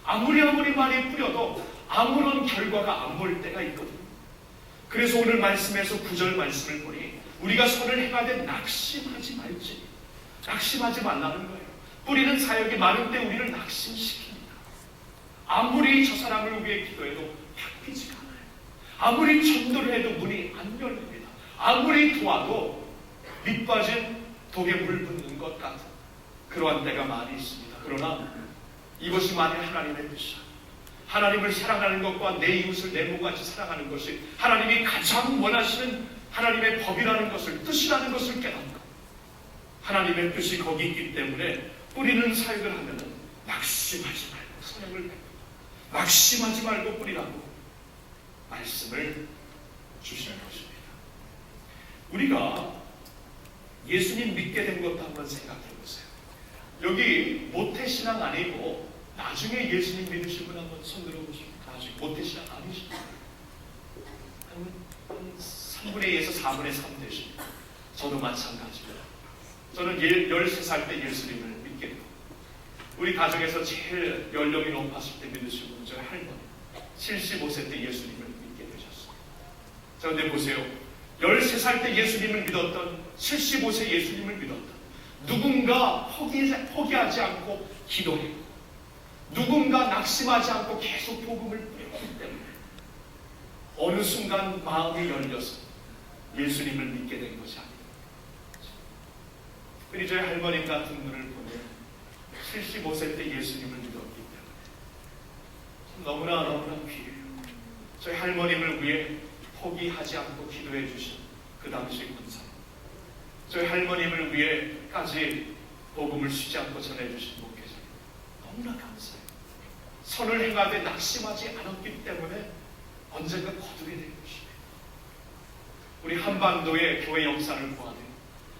아무리 많이 뿌려도 아무런 결과가 안 보일 때가 있거든요. 그래서 오늘 말씀에서 9절 말씀을 보니 우리가 손을 행하되 낙심하지 말지. 낙심하지 말라는 거예요. 뿌리는 사역이 많은 때 우리를 낙심시킵니다. 아무리 저 사람을 위해 기도해도 바뀌지가 않아요. 아무리 전도를 해도 문이 안 열립니다. 아무리 도와도 밑빠진 독에 물 붓는 것 같은 그러한 때가 많이 있습니다. 그러나 이것이 만일 하나님의 뜻이야. 하나님을 사랑하는 것과 내 이웃을 내 몸같이 사랑하는 것이 하나님이 가장 원하시는 하나님의 법이라는 것을, 뜻이라는 것을 깨닫고 하나님의 뜻이 거기 있기 때문에 뿌리는 사역을 하면 낙심하지 말고 선행을 베풀고 낙심하지 말고 뿌리라고 말씀을 주시는 것입니다. 우리가 예수님 믿게 된 것도 한번 생각해 보세요. 여기 모태신앙 아니고 나중에 예수님 믿으신 분 한번 손 들어보시고, 나중에 모태신앙 아니시죠? 한 3분의 2에서 4분의 3 되십니다. 저도 마찬가지입니다. 저는 13살 때 예수님을 믿게 되고, 우리 가정에서 제일 연령이 높았을 때 믿으신 분은 저희 할머니, 75세 때 예수님을 믿게 되셨어요. 자, 근데 보세요. 13살 때 예수님을 믿었던, 75세 예수님을 믿었던 누군가 포기하지 않고 기도했고 누군가 낙심하지 않고 계속 복음을 뿌렸기 때문에 어느 순간 마음이 열려서 예수님을 믿게 된 것이 아닙니다. 그리고 저희 할머님 같은 분을 보면 75세 때 예수님을 믿었기 때문에 너무나 귀해요. 저희 할머님을 위해 포기하지 않고 기도해 주신 그 당시 군사, 저희 할머님을 위해까지 복음을 쉬지 않고 전해주신 목회자, 너무나 감사해요. 선을 행하되 낙심하지 않았기 때문에 언젠가 거두게 된 것입니다. 우리 한반도의 교회 역사를 보아도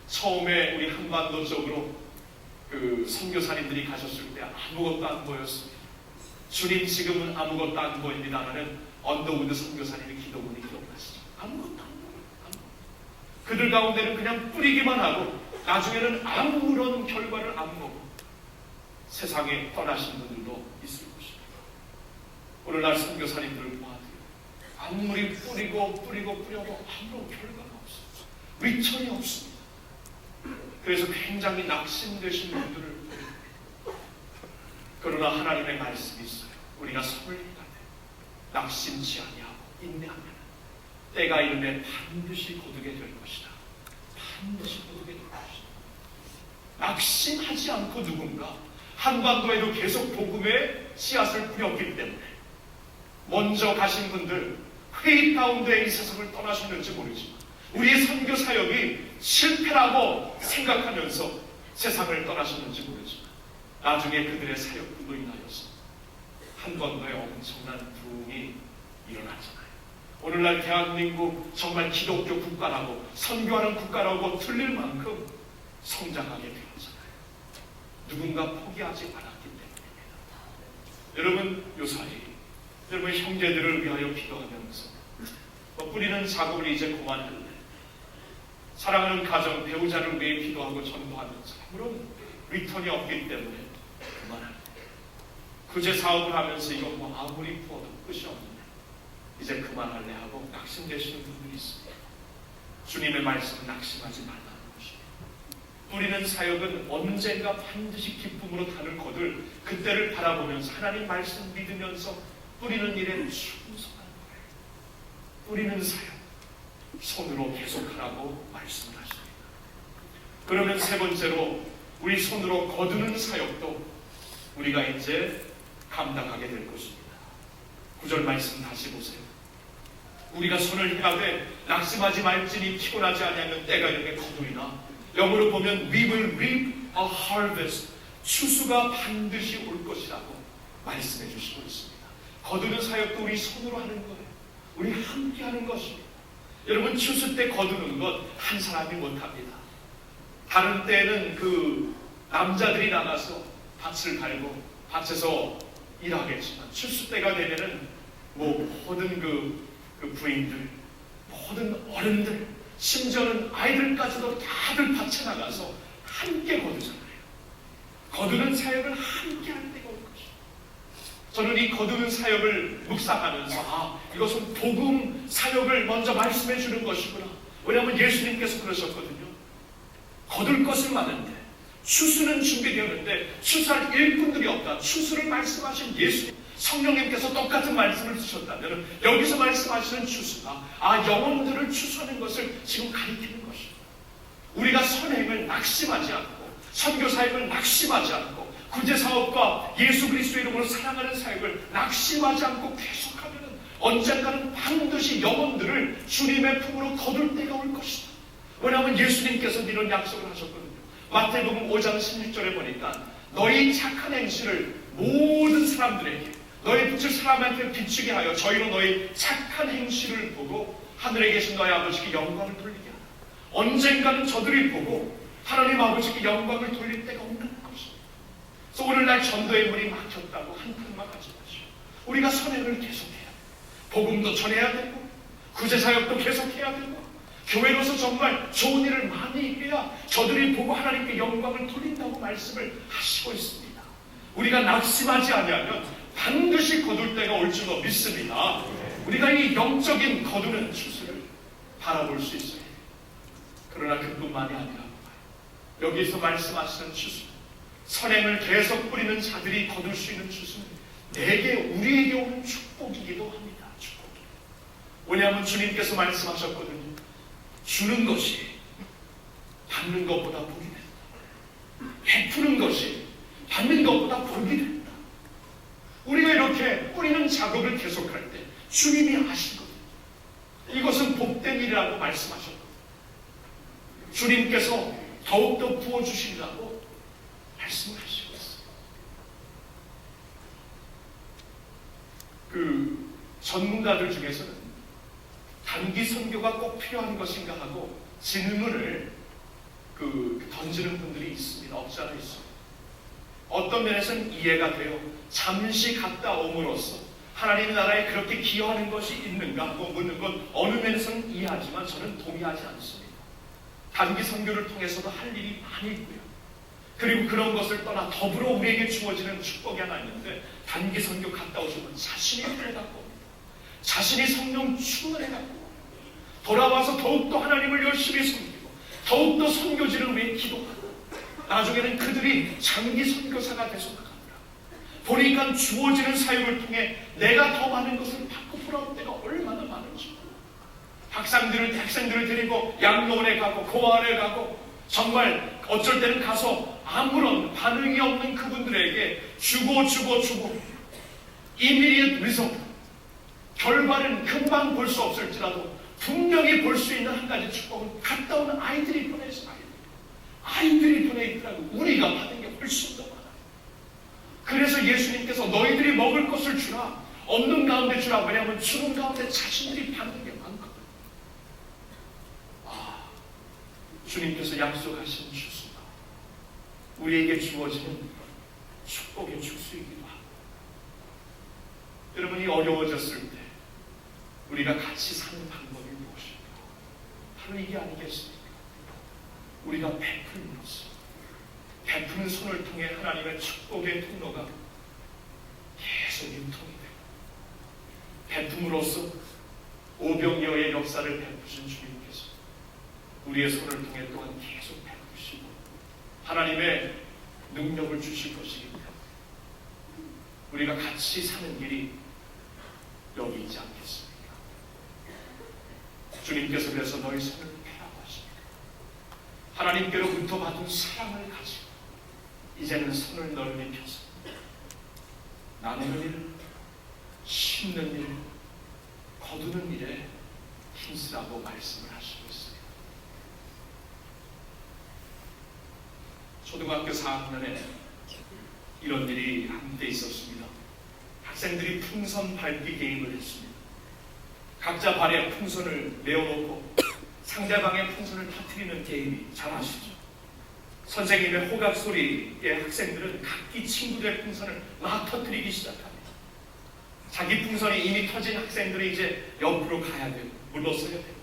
처음에 우리 한반도 쪽으로 그 선교사님들이 가셨을 때 아무것도 안 보였습니다. 주님 지금은 아무것도 안 보입니다라는 언더우드 선교사님의 기도문이 기억나시죠? 아무것도 안 보여요. 그들 가운데는 그냥 뿌리기만 하고 나중에는 아무런 결과를 안 보고 세상에 떠나신 분들도 있을 것입니다. 오늘날 선교사님들을 보아도 아무리 뿌려도 아무런 결과가 없어요. 리턴이 없습니다. 그래서 굉장히 낙심되신 분들을 보입니다. 그러나 하나님의 말씀이 있어요. 우리가 선을 행하되 낙심치 아니하고 인내하면 때가 이르매 반드시 거두게 될 것이다. 반드시 거두게 될 것이다. 낙심하지 않고 누군가 한반도에도 계속 복음의 씨앗을 뿌렸기 때문에 먼저 가신 분들 회의 가운데 이 세상을 떠나셨는지 모르지만 우리의 선교 사역이 실패라고 생각하면서 세상을 떠나셨는지 모르지만 나중에 그들의 사역으로 인하여서 한반도에 엄청난 부흥이 일어났잖아요. 오늘날 대한민국 정말 기독교 국가라고 선교하는 국가라고 틀릴 만큼 성장하게 되었잖아요. 누군가 포기하지 않았기 때문입니다. 여러분 요사이 여러분 형제들을 위하여 기도하면서 뿌리는 작업을 이제 그만할래. 사랑하는 가정 배우자를 위해 기도하고 전도하면서 아무런 리턴이 없기 때문에 그만할래. 구제 사업을 하면서 이거 아무리 부어도 끝이 없는데 이제 그만할래 하고 낙심되시는 분들이 있습니다. 주님의 말씀은 낙심하지 말라는 것입니다. 뿌리는 사역은 언젠가 반드시 기쁨으로 단을 거둘 그때를 바라보면서 하나님 말씀 믿으면서 뿌리는 일에 충성하는 거예요. 뿌리는 사역 손으로 계속하라고 말씀을 하십니다. 그러면 세 번째로 우리 손으로 거두는 사역도 우리가 이제 감당하게 될 것입니다. 9절 말씀 다시 보세요. 우리가 손을 행하되 낙심하지 말지니 피곤하지 아니하면 때가 이르게 거두리나. 영어로 보면 We will reap a harvest. 추수가 반드시 올 것이라고 말씀해 주시고 있습니다. 거두는 사역도 우리 손으로 하는 거예요. 우리 함께 하는 것입니다. 여러분 추수 때 거두는 것 한 사람이 못합니다. 다른 때는 그 남자들이 나가서 밭을 갈고 밭에서 일하겠지만 추수 때가 되면은 모든 그 부인들, 모든 어른들, 심지어는 아이들까지도 다들 밭에 나가서 함께 거두잖아요. 거두는 사역을 함께 할 때가 올 것이죠. 저는 이 거두는 사역을 묵상하면서 이것은 복음 사역을 먼저 말씀해 주는 것이구나. 왜냐하면 예수님께서 그러셨거든요. 거둘 것은 많은데 추수는 준비되었는데 추수할 일꾼들이 없다. 추수를 말씀하신 예수님, 성령님께서 똑같은 말씀을 주셨다면 여기서 말씀하시는 추수가 영혼들을 추수하는 것을 지금 가리키는 것입니다. 우리가 선행을 낙심하지 않고 선교 사역을 낙심하지 않고 구제 사업과 예수 그리스도 이름으로 사랑하는 사역을 낙심하지 않고 계속하면 언젠가는 반드시 영혼들을 주님의 품으로 거둘 때가 올 것이다. 왜냐하면 예수님께서 이런 약속을 하셨거든요. 마태복음 5장 16절에 보니까 너희 착한 행실을 모든 사람들에게 너희 빛을 사람한테 비추게 하여 저희로 너희 착한 행실을 보고 하늘에 계신 너희 아버지께 영광을 돌리게 하라. 언젠가는 저들이 보고 하나님 아버지께 영광을 돌릴 때가 온다는 것입니다. 그래서 오늘날 전도의 문이 막혔다고 한탄만 하지 마시고 우리가 선행을 계속해야 돼요. 복음도 전해야 되고 구제사역도 계속해야 되고 교회로서 정말 좋은 일을 많이 해야 저들이 보고 하나님께 영광을 돌린다고 말씀을 하시고 있습니다. 우리가 낙심하지 아니하면 반드시 거둘 때가 올 줄로 믿습니다. 우리가 이 영적인 거두는 추수를 바라볼 수 있어요. 그러나 그뿐만이 아니라 여기서 말씀하시는 추수, 선행을 계속 뿌리는 자들이 거둘 수 있는 추수는 내게 우리에게 오는 축복이기도 합니다. 축복. 왜냐하면 주님께서 말씀하셨거든요. 주는 것이 받는 것보다 복이 된다. 베푸는 것이 받는 것보다 복이 된다. 우리가 이렇게 뿌리는 작업을 계속할 때 주님이 아시거든요. 이것은 복된 일이라고 말씀하셨거든요. 주님께서 더욱더 부어주시리라고 말씀을 하시고 있어요. 그 전문가들 중에서는 단기 선교가 꼭 필요한 것인가 하고 질문을 던지는 분들이 있습니다. 없지 않아 있습니다. 어떤 면에서는 이해가 돼요. 잠시 갔다 옴으로써 하나님 나라에 그렇게 기여하는 것이 있는가 하고 묻는 건 어느 면에서는 이해하지만 저는 동의하지 않습니다. 단기 선교를 통해서도 할 일이 많이 있고요. 그리고 그런 것을 떠나 더불어 우리에게 주어지는 축복이 하나 있는데 단기 선교 갔다 오시면 자신이 풀려갖고 옵니다. 자신이 성령 충만해갖고 돌아와서 더욱더 하나님을 열심히 섬기고 더욱더 선교지를 위해 기도하고 나중에는 그들이 장기 선교사가 돼서 나가더라. 보니까 주어지는 사역을 통해 내가 더 많은 것을 받고 돌아올 때가 얼마나 많은지. 학생들을 데리고 양로원에 가고 고아원에 가고 정말 어쩔 때는 가서 아무런 반응이 없는 그분들에게 주고 1mm의 리서브 결과는 금방 볼 수 없을지라도 분명히 볼 수 있는 한 가지 축복은 갔다 오는 아이들이 보내서 아이들이 보내있더라고. 우리가 받은 게 훨씬 더 많아요. 그래서 예수님께서 너희들이 먹을 것을 주라. 없는 가운데 주라. 왜냐하면 주는 가운데 자신들이 받는 게 많거든. 주님께서 약속하신 주수가 우리에게 주어지는 축복의 주수이기도 하고, 여러분이 어려워졌을 때 우리가 같이 사는 방법이 무엇일까? 바로 이게 아니겠습니까? 우리가 베풀면서 베푸는 손을 통해 하나님의 축복의 통로가 계속 유통이 되고, 베품으로써 오병이어의 역사를 베푸신 주님께서 우리의 손을 통해 또한 계속 베푸시고 하나님의 능력을 주실 것이기 때문에 우리가 같이 사는 길이 여기 있지 않겠습니까? 주님께서 그래서 너희 손을 펴라고 하십니다. 하나님께로부터 받은 사랑을 가지고 이제는 손을 넓이 펴서 나누는 일, 심는 일, 거두는 일에 힘쓰라고 말씀을 하시고 있습니다. 초등학교 4학년에 이런 일이 한때 있었습니다. 학생들이 풍선 밟기 게임을 했습니다. 각자 발에 풍선을 내어놓고 상대방의 풍선을 터뜨리는 게임이 잘 아시죠? 선생님의 호각 소리에 학생들은 각기 친구들의 풍선을 막 터뜨리기 시작합니다. 자기 풍선이 이미 터진 학생들이 이제 옆으로 가야 돼요. 물러서야 돼요.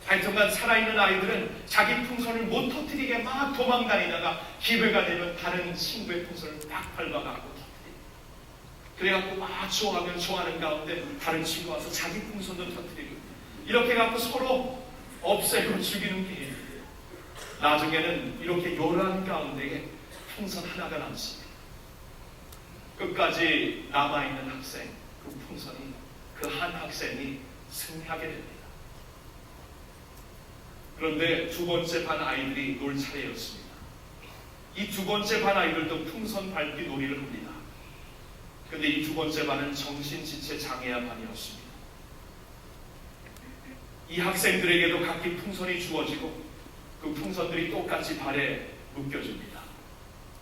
하여튼간 살아있는 아이들은 자기 풍선을 못 터뜨리게 막 도망다니다가 기회가 되면 다른 친구의 풍선을 딱 밟아갖고 터뜨려요. 그래갖고 막 좋아하면 좋아하는 가운데 다른 친구 와서 자기 풍선도 터뜨리고 이렇게 갖고 서로 없애고 죽이는 게임이에요. 나중에는 이렇게 요란 가운데에 풍선 하나가 남습니다. 끝까지 남아있는 학생, 그 풍선이 그 한 학생이 승리하게 됩니다. 그런데 두 번째 반 아이들이 놀 차례였습니다. 이 두 번째 반 아이들도 풍선 밟기 놀이를 합니다. 그런데 이 두 번째 반은 정신지체 장애아 반이었습니다. 이 학생들에게도 각기 풍선이 주어지고 그 풍선들이 똑같이 발에 묶여집니다.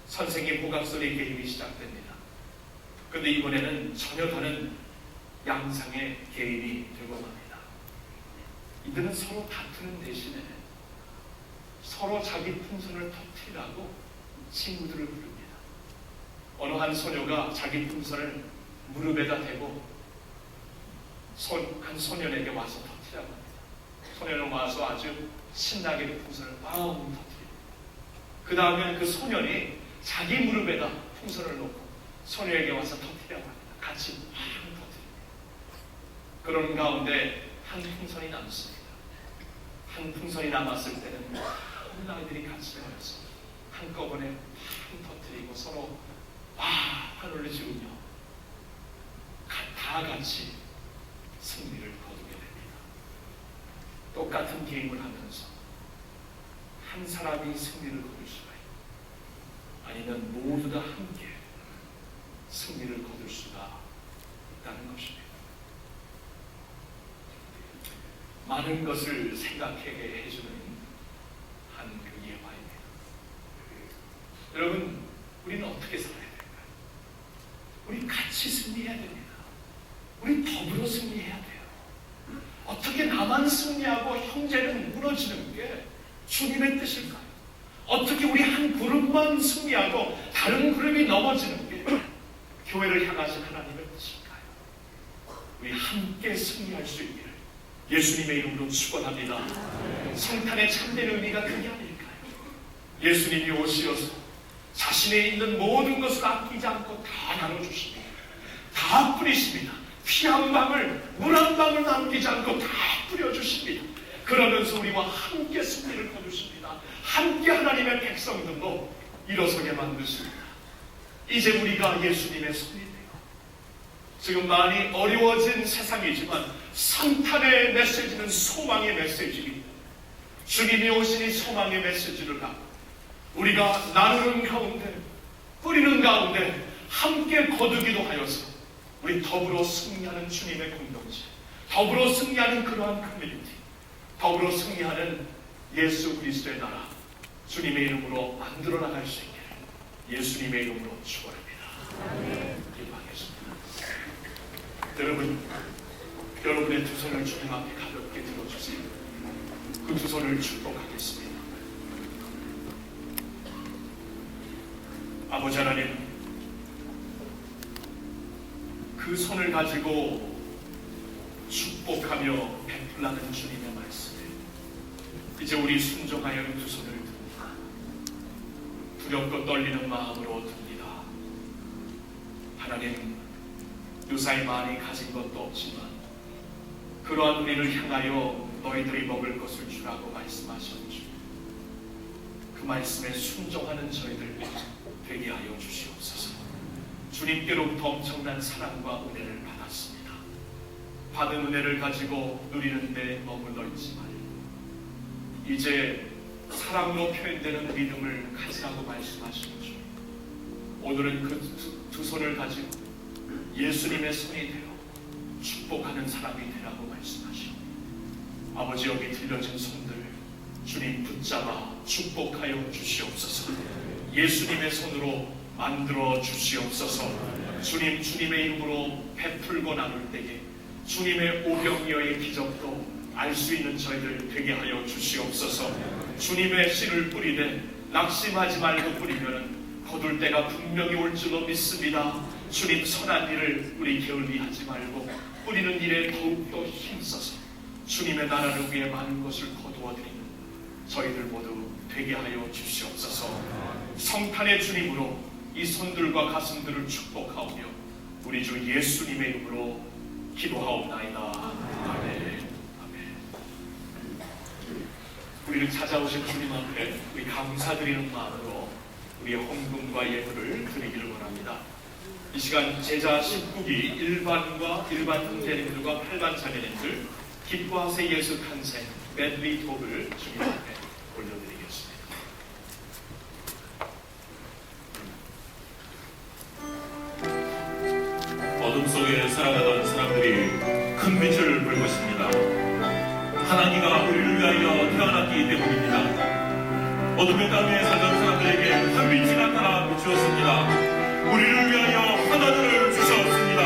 선생님 호각소리 게임이 시작됩니다. 그런데 이번에는 전혀 다른 양상의 게임이 되고 맙니다. 이들은 서로 다투는 대신에 서로 자기 풍선을 터뜨리라고 친구들을 부릅니다. 어느 한 소녀가 자기 풍선을 무릎에다 대고 한 소년에게 와서 터뜨리라고 합니다. 소년은 와서 아주 신나게 풍선을 빵 터뜨립니다. 그 다음에 그 소년이 자기 무릎에다 풍선을 놓고 소녀에게 와서 터뜨리라고 합니다. 같이 빵 터뜨립니다. 그런 가운데 한 풍선이 남습니다. 한 풍선이 남았을 때는 모든 아이들이 같이 모여서 한꺼번에 팡 터뜨리고 서로 하늘을 지으며 다 같이 승리를 거두게 됩니다. 똑같은 게임을 하면서 한 사람이 승리를 거둘 수가 있고 아니면 모두 다 함께 승리를 거둘 수가 있다는 것입니다. 많은 것을 생각하게 해주는 한 그 예화입니다. 여러분, 우리는 어떻게 살아야 될까요? 우리 같이 승리해야 됩니다. 우리 더불어 승리해야 돼요. 어떻게 나만 승리하고 형제는 무너지는 게 주님의 뜻일까요? 어떻게 우리 한 그룹만 승리하고 다른 그룹이 넘어지는 게 교회를 향하신 하나님의 뜻일까요? 우리 함께 승리할 수 있기를 예수님의 이름으로 축원합니다. 성탄의 참된 의미가 그게 아닐까요? 예수님이 오시어서 자신에 있는 모든 것을 아끼지 않고 다 나눠주십니다. 다 뿌리십니다. 피 한 방울, 물 한 방울 남기지 않고 다 뿌려주십니다. 그러면서 우리와 함께 승리를 거두십니다. 함께 하나님의 백성들로 일어서게 만드십니다. 이제 우리가 예수님의 손이 되어 지금 많이 어려워진 세상이지만 성탄의 메시지는 소망의 메시지입니다. 주님이 오신 이 소망의 메시지를 갖고 우리가 나누는 가운데, 뿌리는 가운데 함께 거두기도 하여서 우리 더불어 승리하는 주님의 공동체, 더불어 승리하는 그러한 커뮤니티, 더불어 승리하는 예수 그리스도의 나라, 주님의 이름으로 만들어 나갈 수 있기를 예수님의 이름으로 축원합니다. 기도하겠습니다. 여러분의 두 손을 주님 앞에 가볍게 들어주세요. 그 두 손을 축복하겠습니다. 아버지 하나님, 그 손을 가지고 축복하며 베풀라는 주님의 말씀에 이제 우리 순종하여 그 두 손을 듭니다. 두렵고 떨리는 마음으로 듭니다. 하나님, 유사히 많이 가진 것도 없지만 그러한 우리를 향하여 너희들이 먹을 것을 주라고 말씀하셨죠. 그 말씀에 순종하는 저희들 되게 하여 주시옵소서. 주님께로부터 엄청난 사랑과 은혜를 받았습니다. 받은 은혜를 가지고 누리는 데 머물러 있지 말고 이제 사랑으로 표현되는 믿음을 가지라고 말씀하시죠. 오늘은 그 두 손을 가지고 예수님의 손이 되어 축복하는 사람이 되라고 말씀하시고 아버지, 여기 들려진 손들 주님 붙잡아 축복하여 주시옵소서. 예수님의 손으로 만들어 주시옵소서. 주님, 주님의 이름으로 베풀고 나눌 때에 주님의 오병이어의 기적도 알 수 있는 저희들 되게 하여 주시옵소서. 주님의 씨를 뿌리되 낙심하지 말고 뿌리면 거둘 때가 분명히 올 줄로 믿습니다. 주님, 선한 일을 우리 게을리하지 말고 뿌리는 일에 더욱더 힘써서 주님의 나라를 위해 많은 것을 거두어드리는 저희들 모두 되게 하여 주시옵소서. 성탄의 주님으로 이 손들과 가슴들을 축복하오며 우리 주 예수님의 이름으로 기도하옵나이다. 아멘. 아멘. 우리를 찾아오신 주님 앞에 우리 감사드리는 마음으로 우리의 헌금과 예물을 드리기를 원합니다. 이 시간 제자 19기 일반과 일반 형제님들과 8반 자매님들 기뻐하세 예수 탄생 medley 톱을 주님 앞에 올려드리겠습니다. 어둠 속에 살아가던 사람들이 큰 빛을 볼 것입니다. 하나님가 우리를 위하여 태어났기 때문입니다. 어둠의 땅에 살던 사람들에게 한 빛이 나타나 비추었습니다. 우리를 위하여 하나님을 주셨습니다.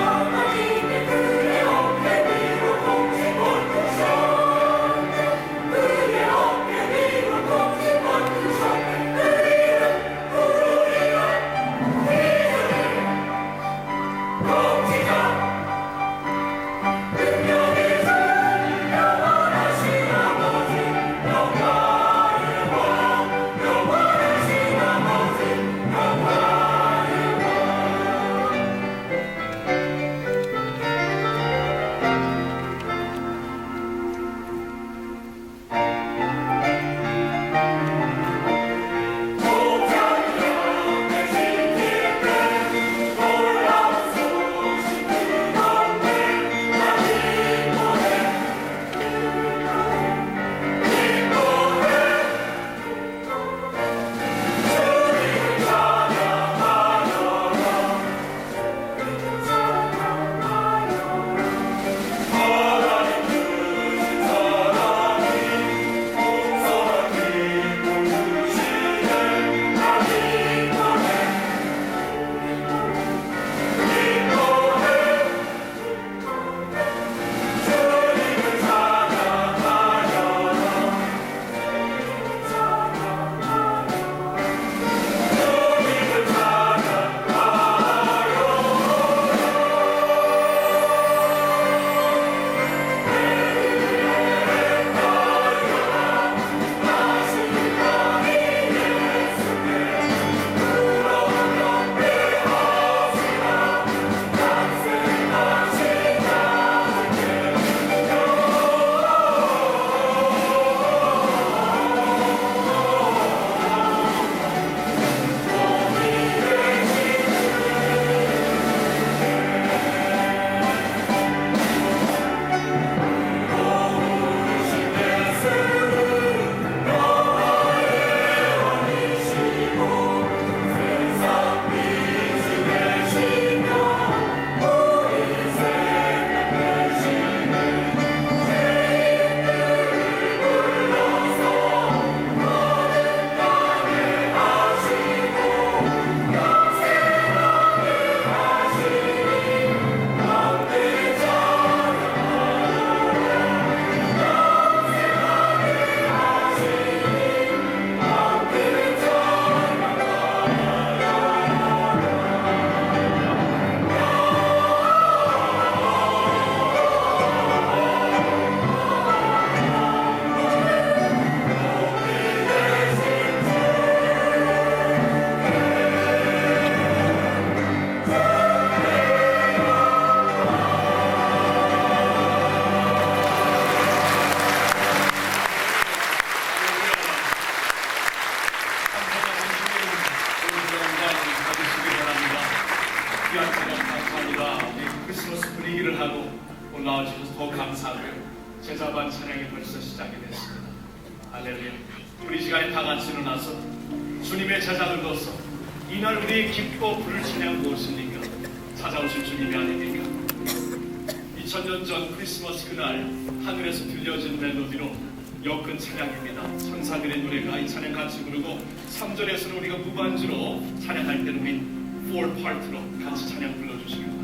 하나님 얘기를 하고 올라와주셔서 더 감사하고요. 제자반 찬양이 벌써 시작이 됐습니다. 할렐루야. 우리 이 시간에 다 같이 일어나서 주님의 제자들로서 이날 우리 기뻐 부를 찬양 무엇입니까? 찾아오신 주님이 아닙니까? 2000년 전 크리스마스 그날 하늘에서 들려진 멜로디로 엮은 찬양입니다. 천사들의 노래가 이 찬양 같이 부르고 3절에서는 우리가 무반주로 찬양할 때는 우리 4파트로 같이 찬양 불러주시기 바랍니다.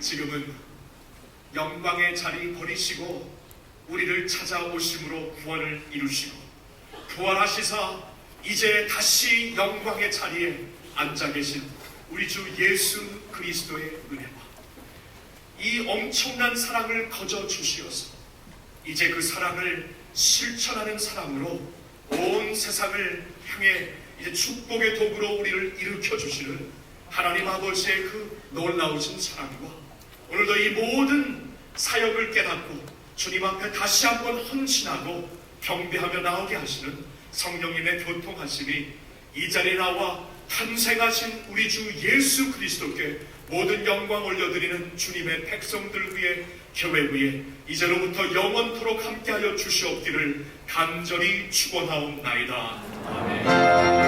지금은 영광의 자리 버리시고 우리를 찾아오심으로 구원을 이루시고 부활하시사 이제 다시 영광의 자리에 앉아 계신 우리 주 예수 그리스도의 은혜와 이 엄청난 사랑을 거저 주시어서 이제 그 사랑을 실천하는 사랑으로 온 세상을 향해 이제 축복의 도구로 우리를 일으켜 주시는 하나님 아버지의 그 놀라우신 사랑과 오늘도 이 모든 사역을 깨닫고 주님 앞에 다시 한번 헌신하고 경배하며 나오게 하시는 성령님의 교통하심이 이 자리에 나와 탄생하신 우리 주 예수 그리스도께 모든 영광 올려드리는 주님의 백성들 위해 교회 위에 이제로부터 영원토록 함께하여 주시옵기를 간절히 축원하옵나이다. 아멘.